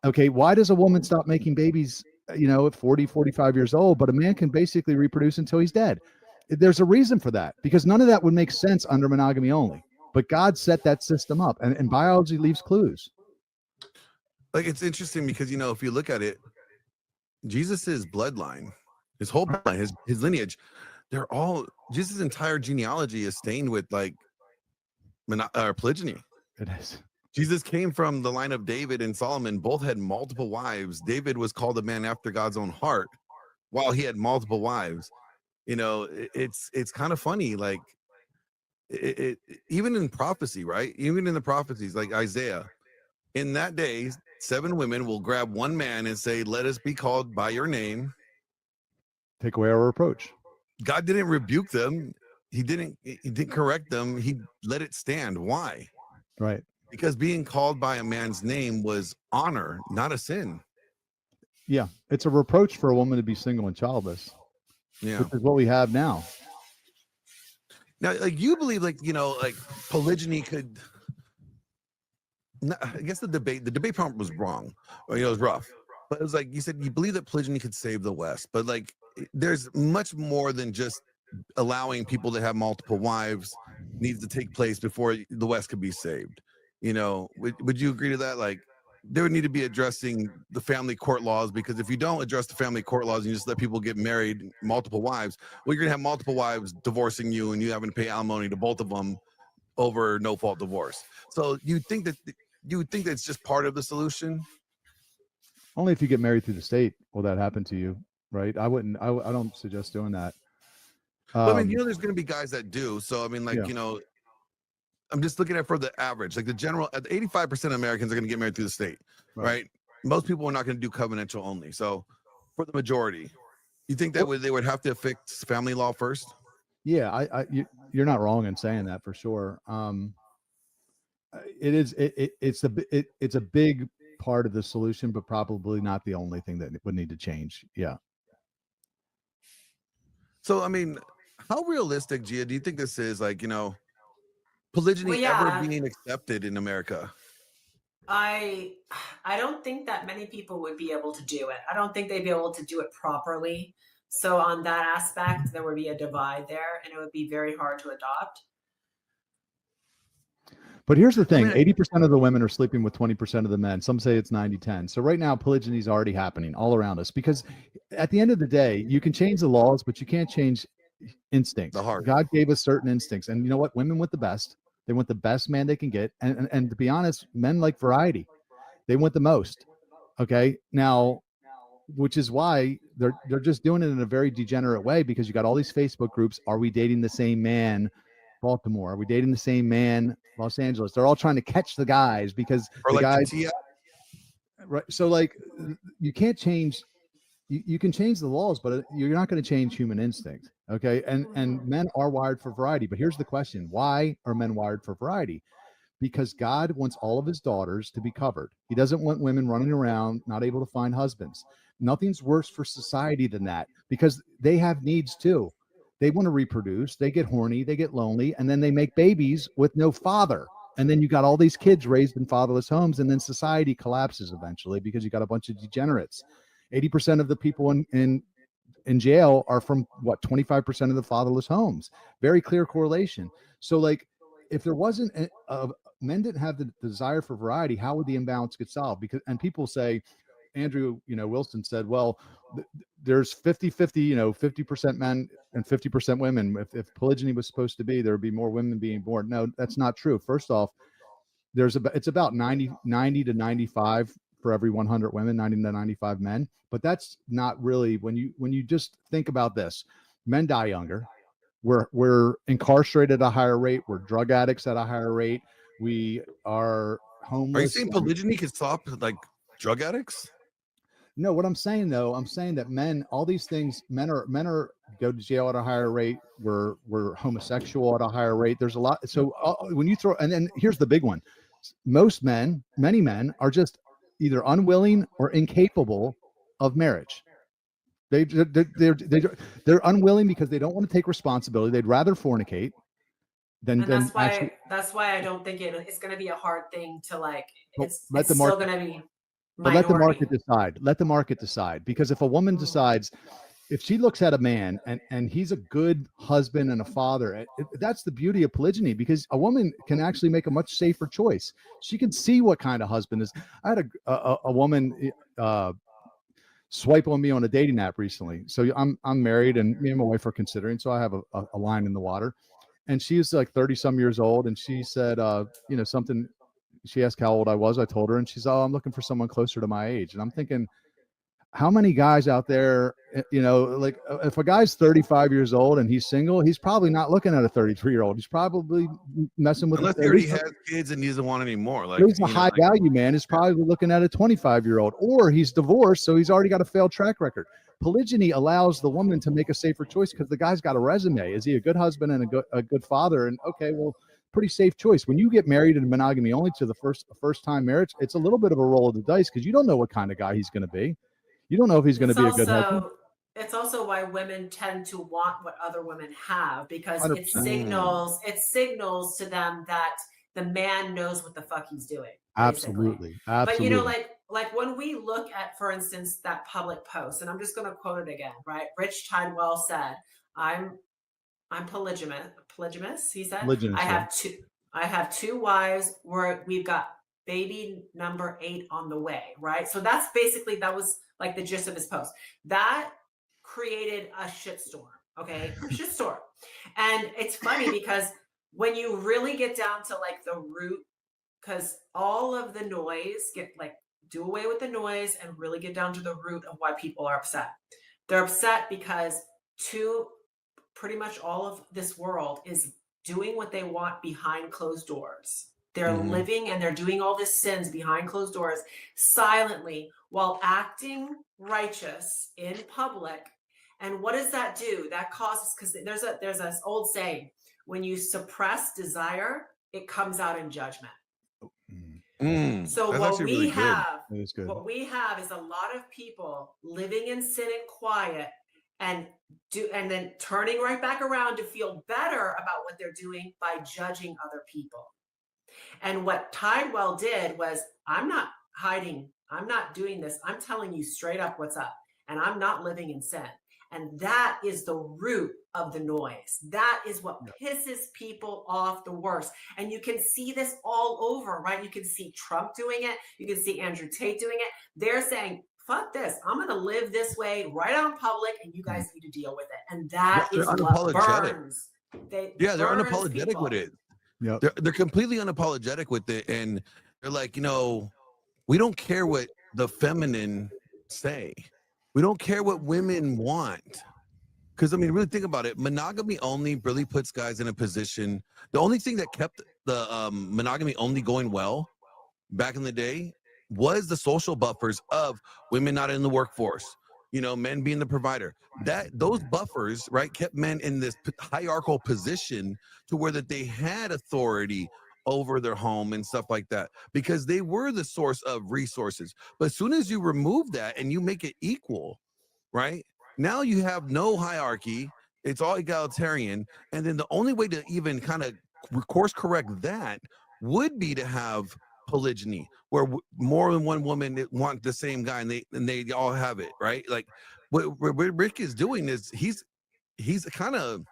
Okay, why does a woman stop making babies, at 40, 45 years old, but a man can basically reproduce until he's dead? There's a reason for that, because none of that would make sense under monogamy only. But God set that system up, and biology leaves clues. It's interesting because if you look at it, Jesus's bloodline, his whole bloodline, his lineage, they're all Jesus' entire genealogy is stained with polygyny. It is. Jesus came from the line of David and Solomon. Both had multiple wives. David was called a man after God's own heart, while he had multiple wives. It's kind of funny, even in prophecy, right? Even in the prophecies, like Isaiah, in that day, 7 women will grab one man and say, "Let us be called by your name." Take away our reproach. God didn't rebuke them. He didn't correct them. He let it stand. Why? Right. Because being called by a man's name was honor, not a sin. Yeah. It's a reproach for a woman to be single and childless. Yeah. Which is what we have now. Now, you believe, polygyny could. I guess the debate prompt was wrong. Or, it was rough. But it was you said you believe that polygyny could save the West. But there's much more than just allowing people to have multiple wives needs to take place before the West could be saved. Would you agree to that? There would need to be addressing the family court laws, because if you don't address the family court laws and you just let people get married, multiple wives, well, you're gonna have multiple wives divorcing you and you having to pay alimony to both of them over no fault divorce. So you would think that it's just part of the solution? Only if you get married through the state will that happen to you, right? I don't suggest doing that. But there's going to be guys that do. So I'm just looking at for the average, the general, 85% of Americans are going to get married through the state, right? Most people are not going to do covenantal only. So for the majority, you think that they would have to fix family law first? Yeah, you're not wrong in saying that, for sure. It's a big part of the solution, but probably not the only thing that would need to change. Yeah. So, how realistic, Gia, do you think this is? Polygyny ever being accepted in America? I don't think that many people would be able to do it. I don't think they'd be able to do it properly. So on that aspect, there would be a divide there, and it would be very hard to adopt. But here's the thing, 80% of the women are sleeping with 20% of the men. Some say it's 90-10. So right now, polygyny is already happening all around us, because at the end of the day, you can change the laws, but you can't change instincts. The heart. God gave us certain instincts. And you know what? Women want the best. They want the best man they can get. And to be honest, men like variety. They want the most. Okay. Now, which is why they're just doing it in a very degenerate way, because you got all these Facebook groups. Are we dating the same man? Baltimore. Are we dating the same man? Los Angeles. They're all trying to catch the guys, because or the guys. right. So like you can't change. You can change the laws, but you're not going to change human instinct. Okay. And men are wired for variety. But here's the question. Why are men wired for variety? Because God wants all of his daughters to be covered. He doesn't want women running around, not able to find husbands. Nothing's worse for society than that, because they have needs too. They want to reproduce, they get horny, they get lonely, and then they make babies with no father. And then you got all these kids raised in fatherless homes, and then society collapses eventually because you got a bunch of degenerates. 80% of the people in jail are from what, 25% of the fatherless homes. Very clear correlation. So like, if there wasn't men didn't have the desire for variety, how would the imbalance get solved? Because, and people say, Andrew, Wilson said, well, there's 50-50, 50% men and 50% women. If polygyny was supposed to be, there would be more women being born. No, that's not true. First off, it's about 90 to 95 for every 100 women, 90 to 95 men. But that's not really, when you just think about this, men die younger. We're incarcerated at a higher rate. We're drug addicts at a higher rate. We are homeless. Are you saying polygyny can stop like drug addicts? No, what I'm saying though, I'm saying that men, all these things, men are go to jail at a higher rate. We're homosexual at a higher rate. There's a lot. So when you throw, and then here's the big one: many men are just either unwilling or incapable of marriage. They're unwilling because they don't want to take responsibility. They'd rather fornicate than that's why I don't think it's going to be a hard thing to like. It's still going to be. But let the market decide. Let the market decide. Because if a woman decides, if she looks at a man and he's a good husband and a father, that's the beauty of polygyny, because a woman can actually make a much safer choice. She can see what kind of husband is. I had a woman swipe on me on a dating app recently. So I'm married and me and my wife are considering. So I have a line in the water, and she's like 30 some years old. And she said, something. She asked how old I was. I told her, and she's, I'm looking for someone closer to my age. And I'm thinking, how many guys out there, like if a guy's 35 years old and he's single, he's probably not looking at a 33-year-old. He's probably messing with. Unless he already has kids and he doesn't want any more. Like he's a high value man is probably looking at a 25-year-old, or he's divorced, so he's already got a failed track record. Polygyny allows the woman to make a safer choice because the guy's got a resume. Is he a good husband and a good father? And okay, well, pretty safe choice. When you get married in monogamy only to the first time marriage, it's a little bit of a roll of the dice because you don't know what kind of guy he's going to be. You don't know if he's going to be a good husband. It's also why women tend to want what other women have, because 100%. it signals to them that the man knows what the fuck he's doing. Absolutely. But like when we look at, for instance, that public post, and I'm just going to quote it again, right? Rich Tidwell said, I'm polygamous. He said, I have two wives where we've got baby number 8 on the way. Right. So that was like the gist of his post. That created a shitstorm. Okay. A shitstorm. And it's funny because when you really get down to like the root, because all of the noise do away with the noise and really get down to the root of why people are upset. They're upset because pretty much all of this world is doing what they want behind closed doors. They're living and they're doing all these sins behind closed doors silently while acting righteous in public. And what does that do? That causes, because there's this old saying, when you suppress desire, it comes out in judgment. So what we have is a lot of people living in sin and quiet and then turning right back around to feel better about what they're doing by judging other people. And what Tidwell did was, I'm not hiding. I'm not doing this. I'm telling you straight up what's up. And I'm not living in sin. And that is the root of the noise. That is what pisses people off the worst. And you can see this all over, right? You can see Trump doing it. You can see Andrew Tate doing it. They're saying, fuck this. I'm going to live this way right out in public, and you guys need to deal with it. And that is what burns. They're unapologetic with it. Yep. They're completely unapologetic with it. And they're like, we don't care what the feminine say. We don't care what women want. Because, really think about it. Monogamy only really puts guys in a position. The only thing that kept the monogamy only going well back in the day was the social buffers of women not in the workforce, men being the provider. That those buffers, right, kept men in this hierarchical position to where that they had authority over their home and stuff like that, because they were the source of resources. But as soon as you remove that and you make it equal, right, now you have no hierarchy. It's all egalitarian. And then the only way to even kind of course correct that would be to have polygyny, where more than one woman want the same guy, and they all have it, right? Like what Rick is doing is he's kind of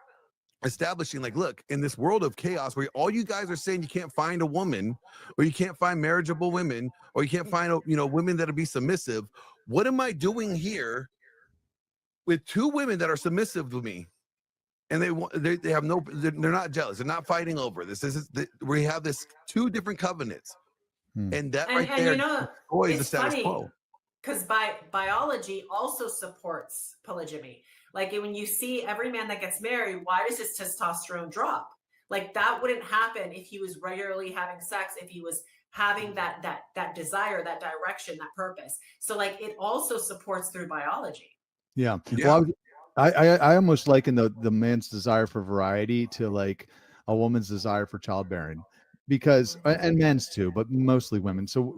establishing, like, look, in this world of chaos where all you guys are saying you can't find a woman, or you can't find marriageable women, or you can't find women that'll be submissive. What am I doing here with two women that are submissive to me? And they have no, they're not jealous. They're not fighting over this. We have this two different covenants, and that right there destroys the status quo. Because biology also supports polygamy. Like when you see every man that gets married, why does his testosterone drop? Like that wouldn't happen if he was regularly having sex, if he was having that desire, that direction, that purpose. So like it also supports through biology. Yeah. Well, I almost liken the man's desire for variety to like a woman's desire for childbearing, because, and men's too, but mostly women. So,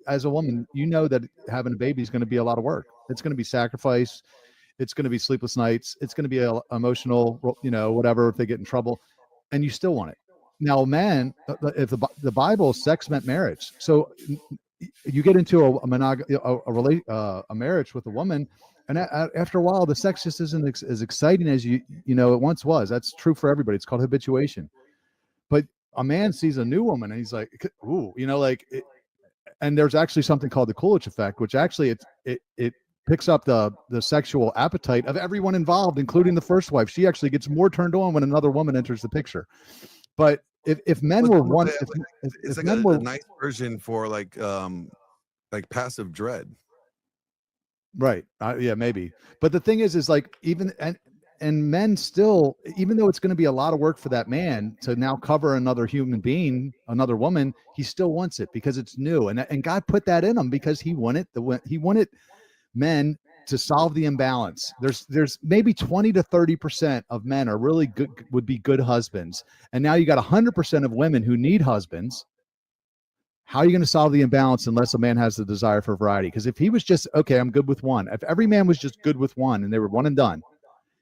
as a woman, that having a baby is going to be a lot of work. It's going to be sacrifice. It's going to be sleepless nights. It's going to be emotional, whatever, if they get in trouble, and you still want it. Now, man, if the Bible, sex meant marriage. So you get into a marriage with a woman, and after a while, the sex just isn't as exciting as it once was. That's true for everybody. It's called habituation. But a man sees a new woman and he's like, ooh, and there's actually something called the Coolidge effect, which actually it picks up the sexual appetite of everyone involved, including the first wife. She actually gets more turned on when another woman enters the picture. But if men were one, it's like a nice version for like passive dread. Right. Yeah, maybe. But the thing is like even and men still, even though it's going to be a lot of work for that man to now cover another human being, another woman, he still wants it because it's new. And God put that in him because he wanted men to solve the imbalance. There's maybe 20 to 30% of men are really good, would be good husbands. And now you got 100% of women who need husbands. How are you going to solve the imbalance unless a man has the desire for variety? Because if he was just, okay, I'm good with one. If every man was just good with one and they were one and done,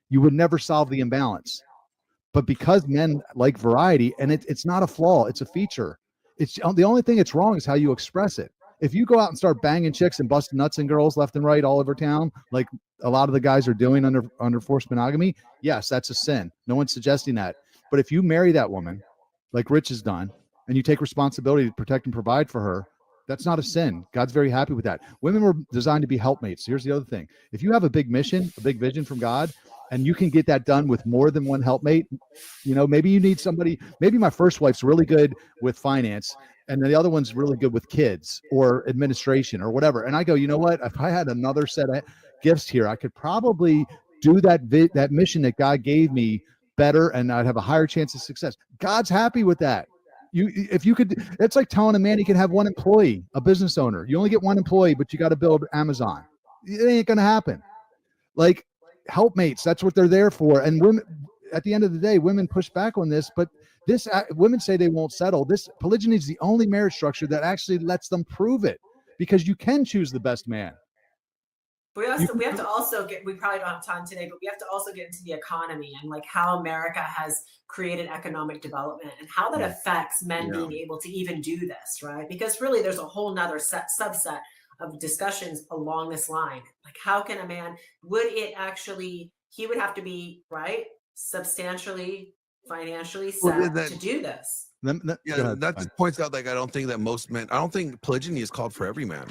you would never solve the imbalance. But because men like variety, and it's not a flaw, it's a feature. It's the only thing that's wrong is how you express it. If you go out and start banging chicks and busting nuts and girls left and right all over town, like a lot of the guys are doing under forced monogamy, yes, that's a sin. No one's suggesting that. But if you marry that woman, like Rich has done, and you take responsibility to protect and provide for her, that's not a sin. God's very happy with that. Women were designed to be helpmates. Here's the other thing. If you have a big mission, a big vision from God, and you can get that done with more than one helpmate, maybe you need somebody, maybe my first wife's really good with finance, and the other one's really good with kids or administration or whatever. And I go, you know what? If I had another set of gifts here, I could probably do that mission that God gave me better, and I'd have a higher chance of success. God's happy with that. If you could, it's like telling a man he can have one employee, a business owner. You only get one employee, but you got to build Amazon. It ain't going to happen. Like helpmates, that's what they're there for. And women, at the end of the day, women push back on this, but women say they won't settle. This polygyny is the only marriage structure that actually lets them prove it, because you can choose the best man. But we have to also get, we probably don't have time today, but we have to also get into the economy and like how America has created economic development and how that affects men being able to even do this, right? Because really there's a whole nother subset of discussions along this line. Like how can a man, he would have to be, right, substantially financially set to do this. That just points out, like, I don't think polygyny is called for every man.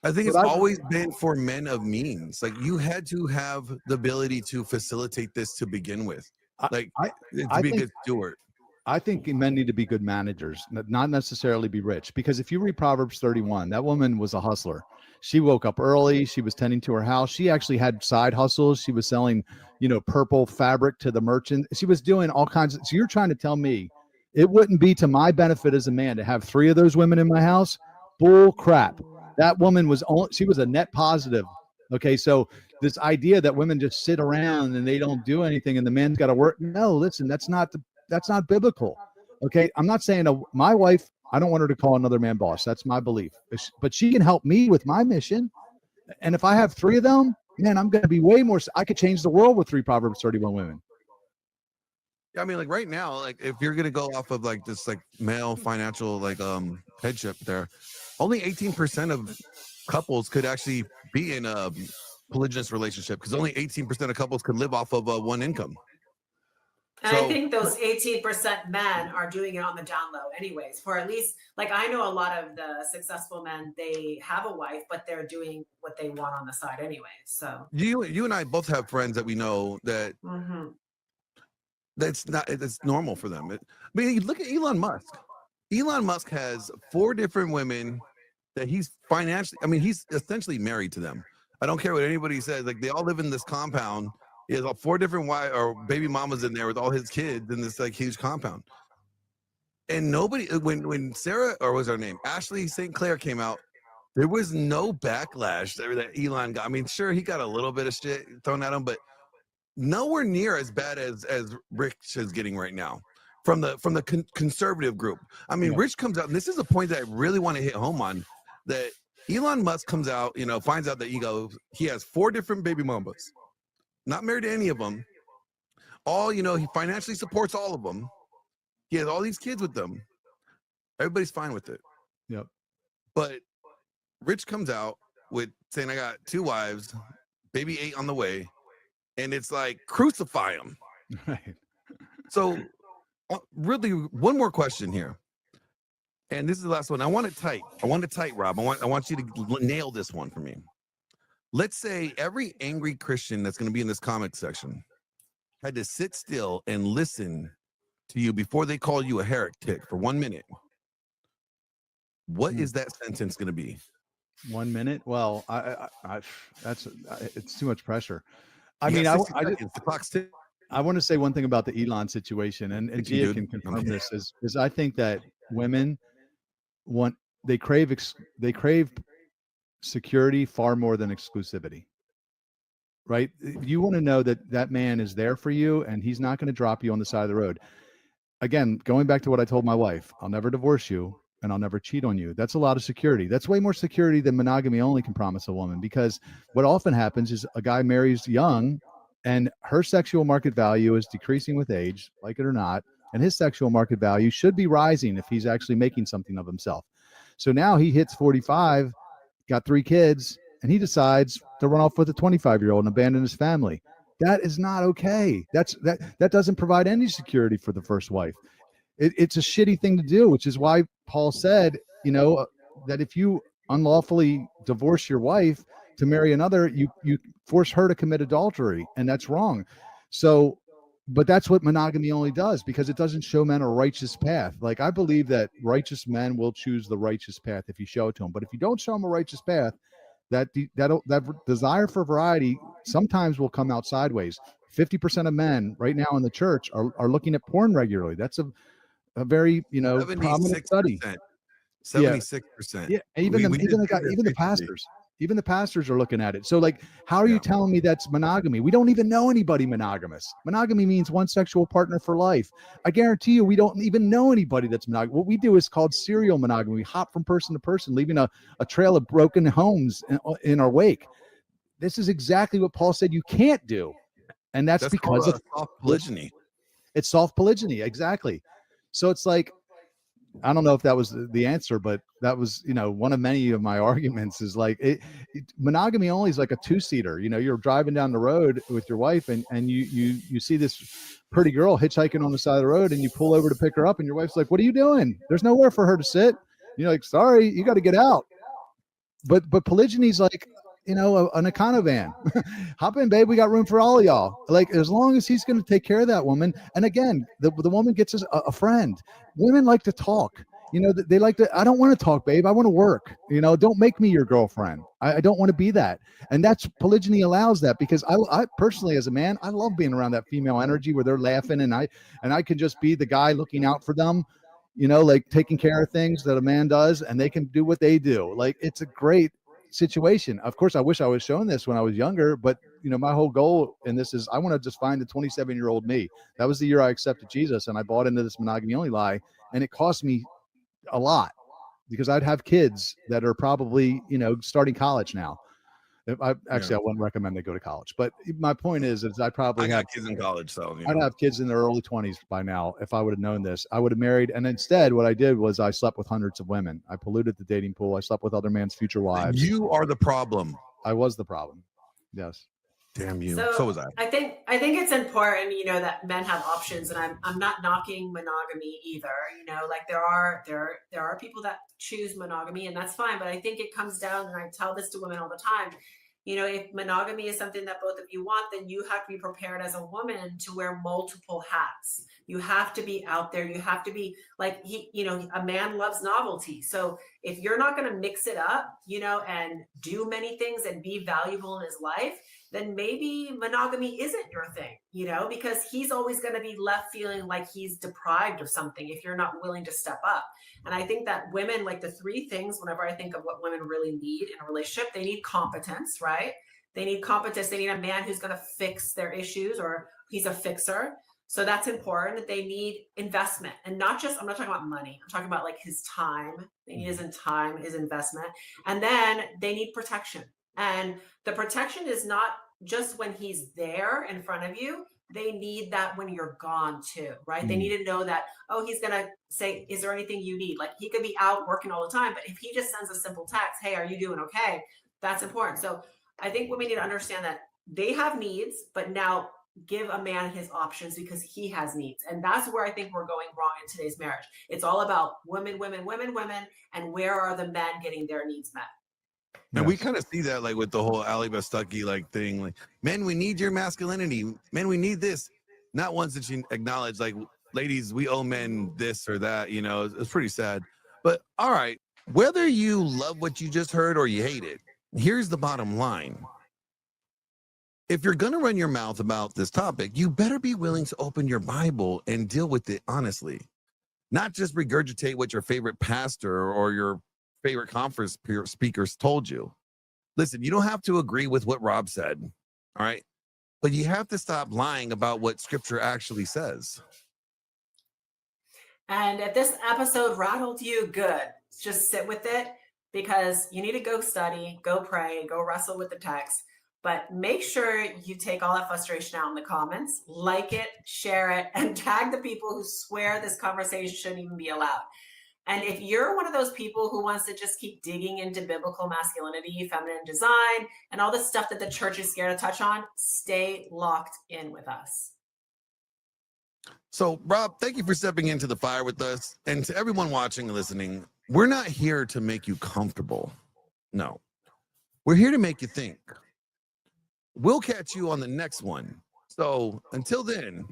I think it's always been for men of means. Like you had to have the ability to facilitate this to begin with, like to be a good steward. I think men need to be good managers, not necessarily be rich. Because if you read Proverbs 31, that woman was a hustler. She woke up early. She was tending to her house. She actually had side hustles. She was selling, purple fabric to the merchant. She was doing all kinds of. So you're trying to tell me it wouldn't be to my benefit as a man to have 3 of those women in my house? Bull crap. That woman she was a net positive. Okay, so this idea that women just sit around and they don't do anything and the man's got to work. No, listen, that's not biblical. Okay, I'm not saying my wife, I don't want her to call another man boss. That's my belief. But she can help me with my mission. And if I have 3 of them, man, I'm going to be way more. I could change the world with 3 Proverbs 31 women. I mean, like right now, like if you're gonna go off of like this like male financial like headship there, only 18% of couples could actually be in a polygynous relationship because only 18% of couples could live off of one income. And So- I think those 18% men are doing it on the down low anyways, for at least, like I know a lot of the successful men, they have a wife, but they're doing what they want on the side anyway. So You and I both have friends that we know that that's normal for them. I mean, you look at Elon Musk. Elon Musk has 4 different women that he's financially, I mean, he's essentially married to them. I don't care what anybody says. Like they all live in this compound. He has 4 different wife or baby mamas in there with all his kids in this like huge compound. And nobody, when Sarah, or was her name, Ashley St. Clair came out, there was no backlash that Elon got. I mean, sure, he got a little bit of shit thrown at him, but nowhere near as bad as Rich is getting right now from the conservative group. I mean, Rich comes out, and this is a point that I really want to hit home on, that Elon Musk comes out, finds out that he has 4 different baby mamas, not married to any of them. All, he financially supports all of them. He has all these kids with them. Everybody's fine with it. Yep. But Rich comes out with saying, I got 2 wives, baby 8 on the way. And it's like, crucify him. Right. So really, one more question here. And this is the last one. I want it tight, Rob. I want you to nail this one for me. Let's say every angry Christian that's going to be in this comment section had to sit still and listen to you before they call you a heretic for 1 minute. What is that sentence going to be? 1 minute? Well, it's too much pressure. I You mean, got 60 seconds. The clock's ticking. I want to say one thing about the Elon situation, and Gia can confirm this, is I think that women they crave security far more than exclusivity. Right? You want to know that man is there for you and he's not going to drop you on the side of the road. Again, going back to what I told my wife, I'll never divorce you and I'll never cheat on you. That's a lot of security. That's way more security than monogamy only can promise a woman, because what often happens is a guy marries young and her sexual market value is decreasing with age, like it or not, and his sexual market value should be rising if he's actually making something of himself. So now he hits 45, got 3 kids, and he decides to run off with a 25-year-old and abandon his family. That is not okay. That doesn't provide any security for the first wife. It's a shitty thing to do, which is why Paul said, that if you unlawfully divorce your wife to marry another, you force her to commit adultery, and that's wrong. So, but that's what monogamy only does, because it doesn't show men a righteous path. Like, I believe that righteous men will choose the righteous path if you show it to them. But if you don't show them a righteous path, that desire for variety sometimes will come out sideways. 50% of men right now in the church are looking at porn regularly. That's a very prominent study. 76%. Yeah, even the pastors are looking at it. So, like, how are you telling me that's monogamy? We don't even know anybody monogamous. Monogamy means one sexual partner for life. I guarantee you, we don't even know anybody that's monogamous. What we do is called serial monogamy. We hop from person to person, leaving a trail of broken homes in our wake. This is exactly what Paul said you can't do, and that's because of soft polygyny. It's soft polygyny, exactly. So it's like, I don't know if that was the answer, but that was, one of many of my arguments is like monogamy only is like a 2-seater. You're driving down the road with your wife and you see this pretty girl hitchhiking on the side of the road and you pull over to pick her up and your wife's like, what are you doing? There's nowhere for her to sit. You're like, sorry, you got to get out. But polygyny is like, an econovan. Hop in, babe. We got room for all of y'all. Like, as long as he's going to take care of that woman. And again, the woman gets a friend. Women like to talk. They like to, I don't want to talk, babe. I want to work. Don't make me your girlfriend. I don't want to be that. And that's polygyny allows that, because I personally, as a man, I love being around that female energy where they're laughing and I can just be the guy looking out for them. like taking care of things that a man does, and they can do what they do. Like, it's a great situation. Of course, I wish I was shown this when I was younger, but my whole goal in this is I want to just find the 27-year-old me. That was the year I accepted Jesus, and I bought into this monogamy only lie, and it cost me a lot because I'd have kids that are probably starting college now. I wouldn't recommend they go to college, but my point is I probably have kids in college, so I'd have kids in their early 20s by now. If I would have known this, I would have married. And instead, what I did was I slept with hundreds of women. I polluted the dating pool. I slept with other men's future wives. You are the problem. I was the problem. Yes. Damn you. So was I. I think it's important, that men have options, and I'm not knocking monogamy either. Like there are people that choose monogamy, and that's fine. But I think it comes down, and I tell this to women all the time. If monogamy is something that both of you want, then you have to be prepared as a woman to wear multiple hats. You have to be out there. You have to be like, a man loves novelty. So if you're not going to mix it up, and do many things and be valuable in his life, then maybe monogamy isn't your thing, because he's always going to be left feeling like he's deprived of something if you're not willing to step up. And I think that women, like the three things, whenever I think of what women really need in a relationship, they need competence, right? They need competence. They need a man who's going to fix their issues, or he's a fixer. So that's important. They need investment, and I'm not talking about money. I'm talking about like his time. They need his time, his investment. And then they need protection. And the protection is not just when he's there in front of you. They need that when you're gone too, right? They need to know that, he's going to say, is there anything you need? Like, he could be out working all the time, but if he just sends a simple text, hey, are you doing okay? That's important. So I think women need to understand that they have needs, but now give a man his options because he has needs. And that's where I think we're going wrong in today's marriage. It's all about women, and where are the men getting their needs met? And we kind of see that like with the whole Ali Bastucky like thing, like, men, we need your masculinity. Men, we need this. Not once did she acknowledge, like, ladies, we owe men this or that, it's pretty sad. But all right, whether you love what you just heard or you hate it, here's the bottom line. If you're going to run your mouth about this topic, you better be willing to open your Bible and deal with it honestly, not just regurgitate what your favorite pastor or your favorite conference speakers told you. Listen, you don't have to agree with what Rob said, all right? But you have to stop lying about what scripture actually says. And if this episode rattled you, good. Just sit with it, because you need to go study, go pray, go wrestle with the text. But make sure you take all that frustration out in the comments, like it, share it, and tag the people who swear this conversation shouldn't even be allowed. And if you're one of those people who wants to just keep digging into biblical masculinity, feminine design, and all the stuff that the church is scared to touch on, stay locked in with us. So, Rob, thank you for stepping into the fire with us. And to everyone watching and listening, we're not here to make you comfortable. No, we're here to make you think. We'll catch you on the next one. So until then.